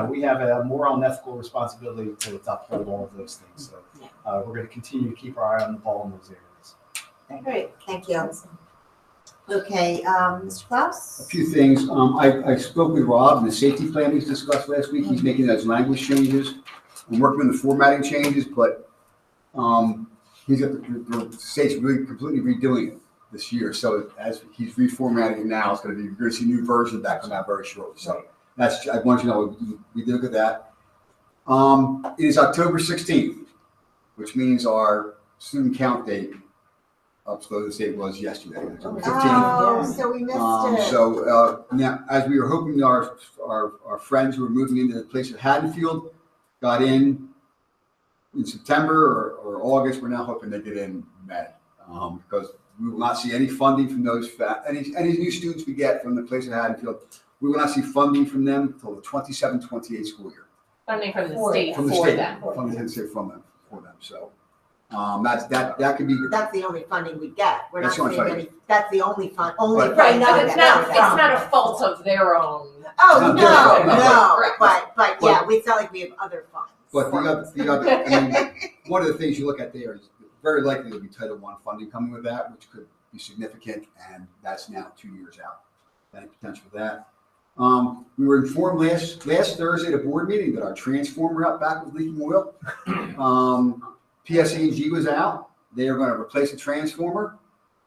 we have a moral and ethical responsibility to uphold all of those things. So we're going to continue to keep our eye on the ball in those areas.
Great, thank you. Okay, Mr. Klaus?
A few things. I spoke with Rob, and the safety plan we discussed last week. He's making those language changes. I'm working on the formatting changes, but he's got the state's really completely redoing it this year. So as he's reformatting it now, it's going to be, you're going to see a new version of that come out very shortly. So that's, I want you to know, we did look at that. It is October 16th, which means our student count date up to the state was yesterday, October 15th.
Oh, so we missed it.
So now, as we were hoping, our friends who were moving into the place at Haddonfield got in September or August. We're now hoping they get in May, because we will not see any funding from those any new students we get from the place at Haddonfield. We will not see funding from them until the 27-28 school year.
Funding from the state
From the
for
state,
them.
funding from the state for them. So that could be.
That's the only funding we get. We're not
That's the only
seeing
funding.
any, that's the only fund, only.
Right.
Right,
funding
no,
we
it's
get.
not a fault of their own.
Oh, no,
Correct.
but yeah, it's not like we have other funds.
But the other, I mean, one of the things you look at there is very likely there'll be Title I funding coming with that, which could be significant, and that's now 2 years out. Any potential for that. We were informed last Thursday at a board meeting that our transformer out back was leaking oil. PSE&G was out. They are going to replace the transformer,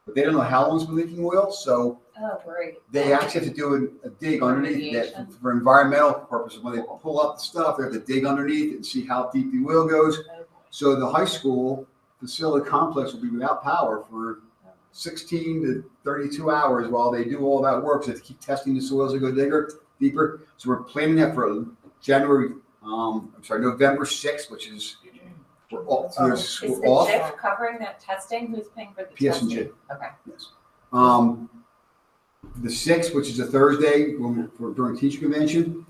but they don't know how long it's been leaking oil, so
Great.
they actually have to do a dig underneath that for environmental purposes. When they pull up the stuff, they have to dig underneath it and see how deep the oil goes. So the high school facility complex will be without power for 16 to 32 hours while they do all that work. So they have to keep testing the soils to go deeper. So we're planning that for November 6th, which is we're off.
Is the JIF covering that testing? Who's paying for the testing?
PS&G.
Okay.
Yes. The 6th, which is a Thursday, during teacher convention,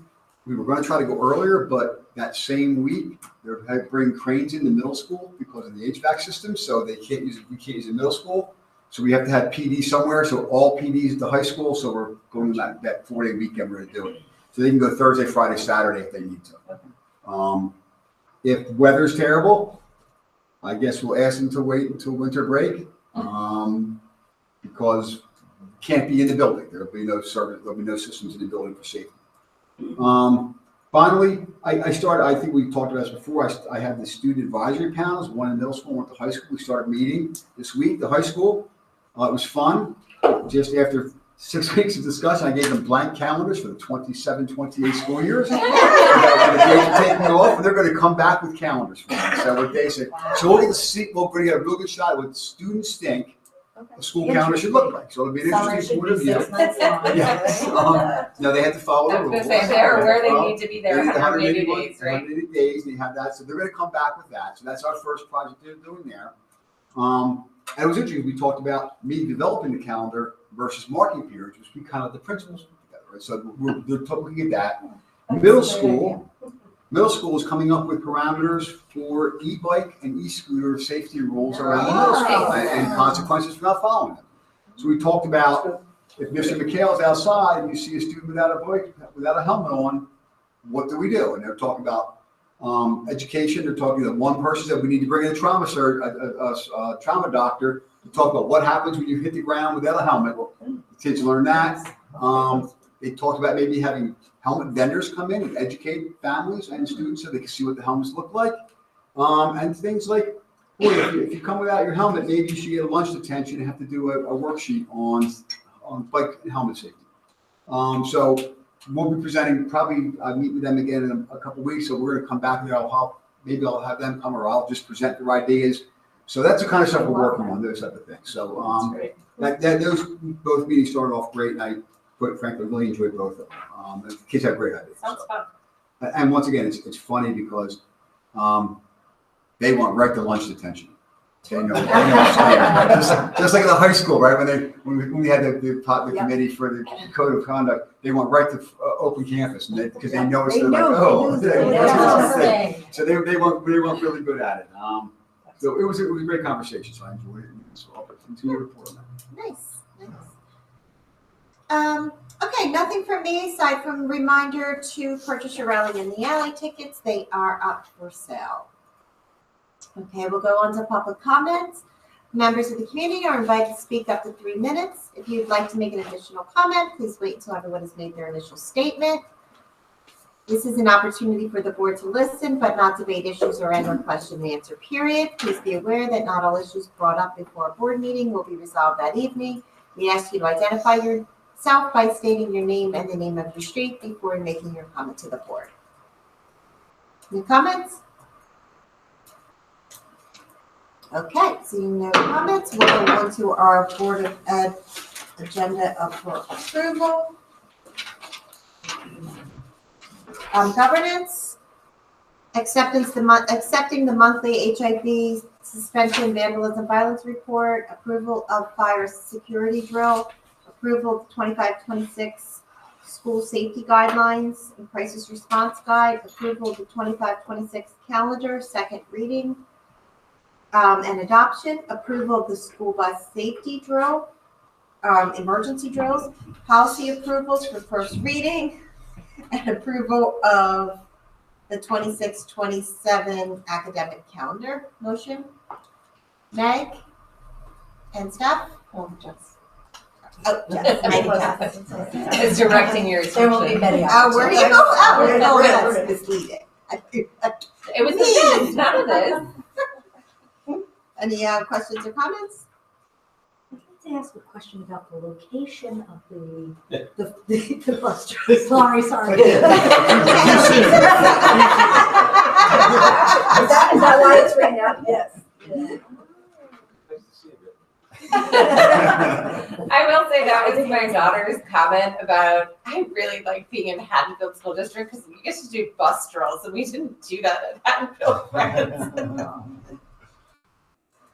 we were going to try to go earlier, but that same week they bring cranes in the middle school because of the HVAC system, so we can't use the middle school. So we have to have PD somewhere. So all PDs at the high school. So we're going that 4-day weekend. We're going to do it. So they can go Thursday, Friday, Saturday if they need to. If weather's terrible, I guess we'll ask them to wait until winter break, because can't be in the building. There'll be no service. There'll be no systems in the building for safety. Finally, I think we talked about this before. I have the student advisory panels, one in middle school, one at the high school. We started meeting this week, the high school. It was fun. Just after 6 weeks of discussion, I gave them blank calendars for the 27-28 school years. When the dates are taking off, and they're going to come back with calendars for me. So what they said. So we're going to get a real good shot at what students think a school calendar should look like. So it'll be an interesting point of view. Yes. Now they have to follow the rules.
They're where they need to be there 180 days, right?
180 days, and they have that. So they're going to come back with that. So that's our first project they're doing there. And it was interesting. We talked about me developing the calendar versus marking periods, which we kind of the principles together. Right? So they're looking at that. Middle school is coming up with parameters for e-bike and e-scooter safety rules around the middle school and consequences for not following them. So we talked about if Mr. McHale's outside and you see a student without a bike, without a helmet on, what do we do? And they're talking about education. They're talking about one person said we need to bring in a trauma doctor to talk about what happens when you hit the ground without a helmet. The kids learn that. They talked about maybe having helmet vendors come in and educate families and students so they can see what the helmets look like. And things like, boy, if you come without your helmet, maybe you should get a lunch detention and have to do a worksheet on bike and helmet safety. So we'll be presenting, probably I'll meet with them again in a couple of weeks. So we're going to come back there. Maybe I'll have them come, or I'll just present their ideas. So that's the kind of stuff we're working on, those type of things. So those both meetings started off great, and I, quite frankly, really enjoyed both of them. The kids have great ideas.
Sounds fun.
And once again, it's funny because they want right to lunch detention. They know. Just like in the high school, right? When we had the committee for the code of conduct, they went right to open campus, and because they noticed, they're like, oh. So they weren't really good at it. So it was a great conversation. So I enjoyed it. So I'll continue to report on that.
Nice. Okay, nothing from me aside from reminder to purchase your Rally in the Alley tickets. They are up for sale. Okay, we'll go on to public comments. Members of the community are invited to speak up to 3 minutes. If you'd like to make an additional comment, please wait until everyone has made their initial statement. This is an opportunity for the board to listen, but not debate issues or end or question and answer period. Please be aware that not all issues brought up before a board meeting will be resolved that evening. We ask you to identify yourself by stating your name and the name of your street before making your comment to the board. Any comments? Okay, seeing no comments, we'll go on to our Board of Ed agenda up for approval. Governance, accepting the monthly HIV suspension, vandalism, violence report, approval of fire security drill, approval of 25-26 school safety guidelines and crisis response guide, approval of the 25-26 calendar, second reading, and adoption, approval of the school bus safety drill, emergency drills, policy approvals for first reading, and approval of the 26-27 academic calendar. Motion? Meg? And Steph?
Oh, Jess.
Oh, Jess. Meg and Jess.
Is directing your attention.
There will be many
Where do you go? Oh, that's misleading.
It was this, none of this.
Any questions or comments?
I'd like to ask a question about the location of the bus drive. Sorry. Is that why it's written out? Yes. Yeah.
I will say that was my daughter's comment about, I really like being in Haddonfield School District because we get to do bus drills, and we didn't do that at Haddonfield Friends.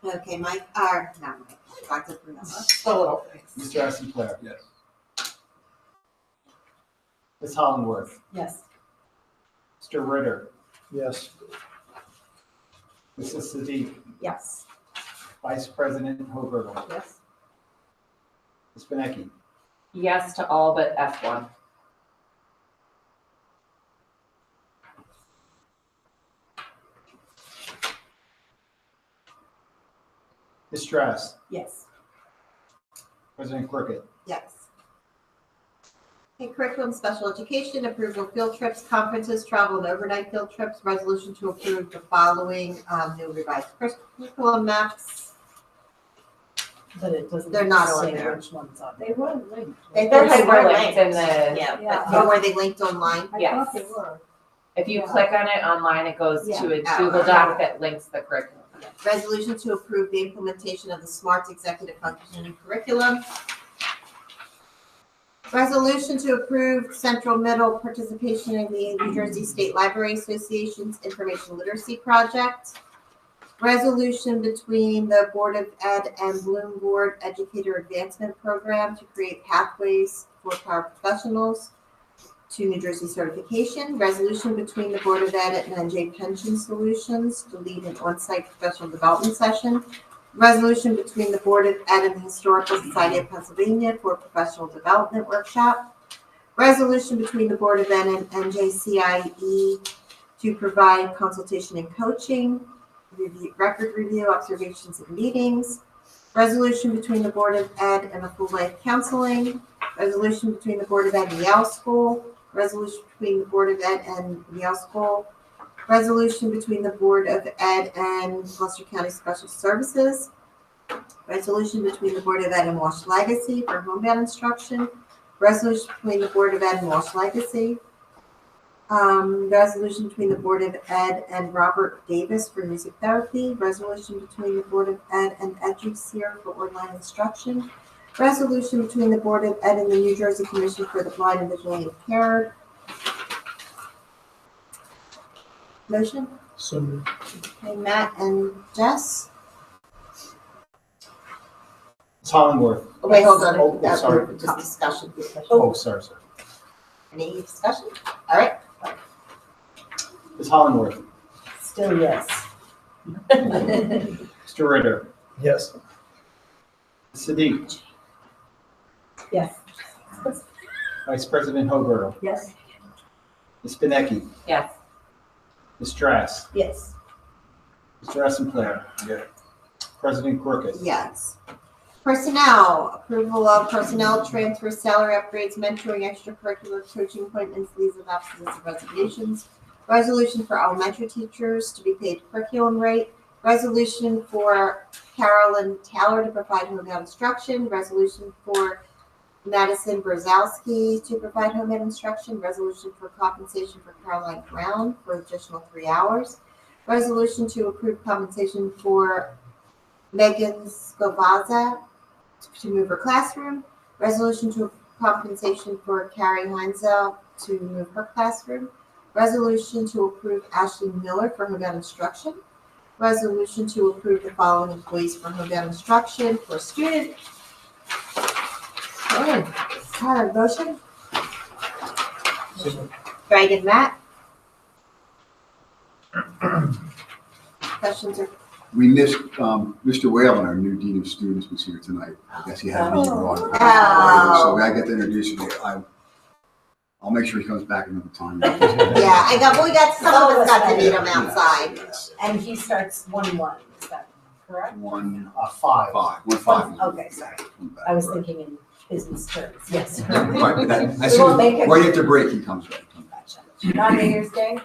Okay, Mike, not Mike, Dr. Brunella.
A little.
Mr. Sinclair.
Yes.
Ms. Hollingworth.
Yes.
Mr. Ritter.
Yes.
Mrs. Siddiq.
Yes.
Vice President Hoberger.
Yes.
Ms. Benecki.
Yes to all but F1.
Ms. Strass.
Yes.
President Crooked.
Yes. Okay, curriculum, special education, approval of field trips, conferences, travel and overnight field trips, resolution to approve the following new revised curriculum maps.
But it doesn't.
They're not on
say
there.
which ones are.
They were linked.
They
Were
were
linked in the,
Yeah.
But were they linked online?
I
Yes.
thought they were.
if you click on it online, it goes
Yeah.
to a
Oh,
Google
okay.
Doc that links the curriculum.
Resolution to approve the implementation of the SMART executive functioning curriculum. Resolution to approve Central Middle participation in the New Jersey State Library Association's Information Literacy Project. Resolution between the Board of Ed and Bloom Board Educator Advancement Program to create pathways for paraprofessionals to New Jersey certification. Resolution between the Board of Ed and NJ Pension Solutions to lead an on-site professional development session. Resolution between the Board of Ed and the Historical Society of Pennsylvania for a professional development workshop. Resolution between the Board of Ed and NJCIE to provide consultation and coaching, record review, observations and meetings. Resolution between the Board of Ed and the Full Life Counseling. Resolution between the Board of Ed and Yale School. Resolution between the Board of Ed and Yale School. Resolution between the Board of Ed and Gloucester County Special Services. Resolution between the Board of Ed and Walsh Legacy for homebound instruction. Resolution between the Board of Ed and Walsh Legacy. Resolution between the Board of Ed and Robert Davis for music therapy. Resolution between the Board of Ed and EduSeer for online instruction. Resolution between the Board of Ed and the New Jersey Commission for the Blind and Visually Impaired. Motion?
So moved.
Okay, Matt and Jess?
Ms. Hollingworth.
Oh, wait, hold on.
Oh, sorry.
Just discussion.
Oh, sorry.
Any discussion? All right.
Ms. Hollingworth.
Still yes.
Mr. Ritter.
Yes.
Ms. Siddiq.
Yes.
Vice President Hoagirtle.
Yes.
Ms. Benecki.
Yes.
Ms. Strass.
Yes.
Mr. Essenpler.
Yeah.
President Crooked.
Yes. Personnel, approval of personnel transfer, salary upgrades, mentoring, extracurricular coaching appointments, leaves of absence, and resignations. Resolution for elementary teachers to be paid curriculum rate. Resolution for Carolyn Taylor to provide home ed instruction. Resolution for Madison Brzezowski to provide home ed instruction. Resolution for compensation for Caroline Brown for additional 3 hours. Resolution to approve compensation for Megan Scovazza to move her classroom. Resolution to compensation for Carrie Heinzel to move her classroom. Resolution to approve Ashley Miller for home ed instruction. Resolution to approve the following employees for home ed instruction for student. Okay, motion? Greg and Matt? Questions or?
We missed, Mr. Whalen, our new Dean of Students, was here tonight. I guess he had a meeting on. So I get to introduce him. I'll make sure he comes back another time.
Yeah, some of us got to meet him outside.
And he starts 1-1, is that correct?
1,
5.
5.
Okay, sorry. I was thinking in business terms, yes.
Right, but that,
We won't make it.
right after break, he comes right.
Gotcha. Not New Year's Day?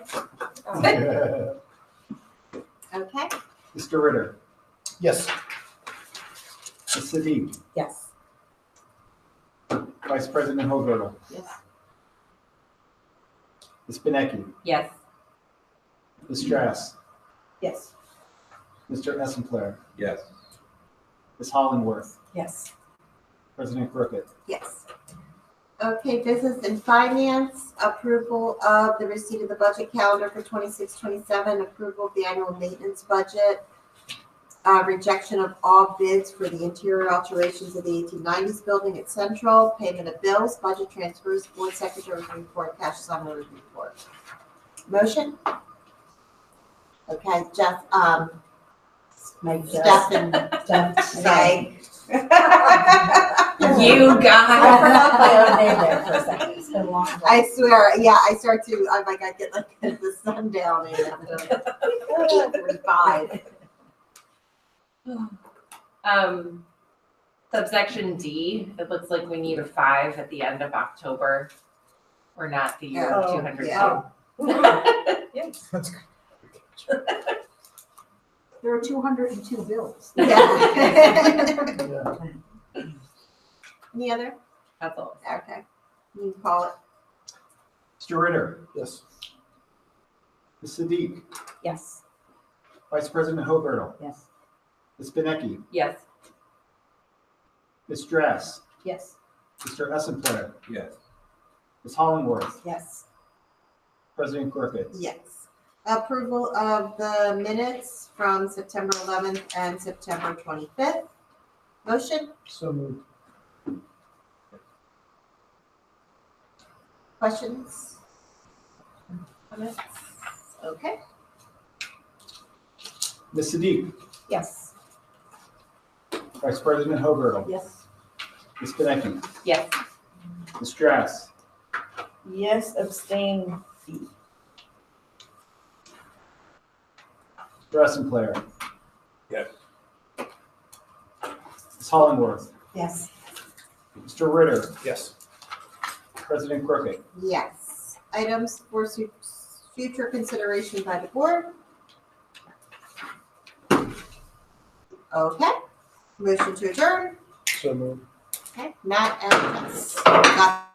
Okay.
Mr. Ritter.
Yes.
Ms. Siddiq.
Yes.
Vice President Hoagirtle.
Yes.
Ms. Benecki.
Yes.
Ms. Strass.
Yes.
Mr. Essenpler.
Yes.
Ms. Hollingworth.
Yes.
President Crooked.
Yes. Okay, business and finance, approval of the receipt of the budget calendar for 26-27, approval of the annual maintenance budget, rejection of all bids for the interior alterations of the 1890s building at Central, payment of bills, budget transfers, board secretary's report, cash summary report. Motion? Okay, Jeff, Steph and Meg.
You
I
guys.
forgot my own name there for a second. It's been a long day.
I swear, yeah, I start to, I'm like, I get like the sundown in after 8:45.
Subsection D, it looks like we need a 5 at the end of October. We're not the year of 202.
yeah.
Yes. There are 202 bills.
Yeah. Any other?
That's all.
Okay, you can call it.
Mr. Ritter.
Yes.
Ms. Siddiq.
Yes.
Vice President Hoagirtle.
Yes.
Ms. Benecki.
Yes.
Ms. Strass.
Yes.
Mr. Essenpler.
Yes.
Ms. Hollingworth.
Yes.
President Crooked.
Yes. Approval of the minutes from September 11th and September 25th. Motion?
So moved.
Questions? Comments? Okay.
Ms. Siddiq.
Yes.
Vice President Hoagirtle.
Yes.
Ms. Benecki.
Yes.
Ms. Strass.
Yes, abstain.
Mr. Essenpler.
Yes.
Ms. Hollingworth.
Yes.
Mr. Ritter.
Yes.
President Crooked.
Yes. Items for future consideration by the board. Okay. Motion to adjourn.
So moved.
Okay. Matt and Jess. Got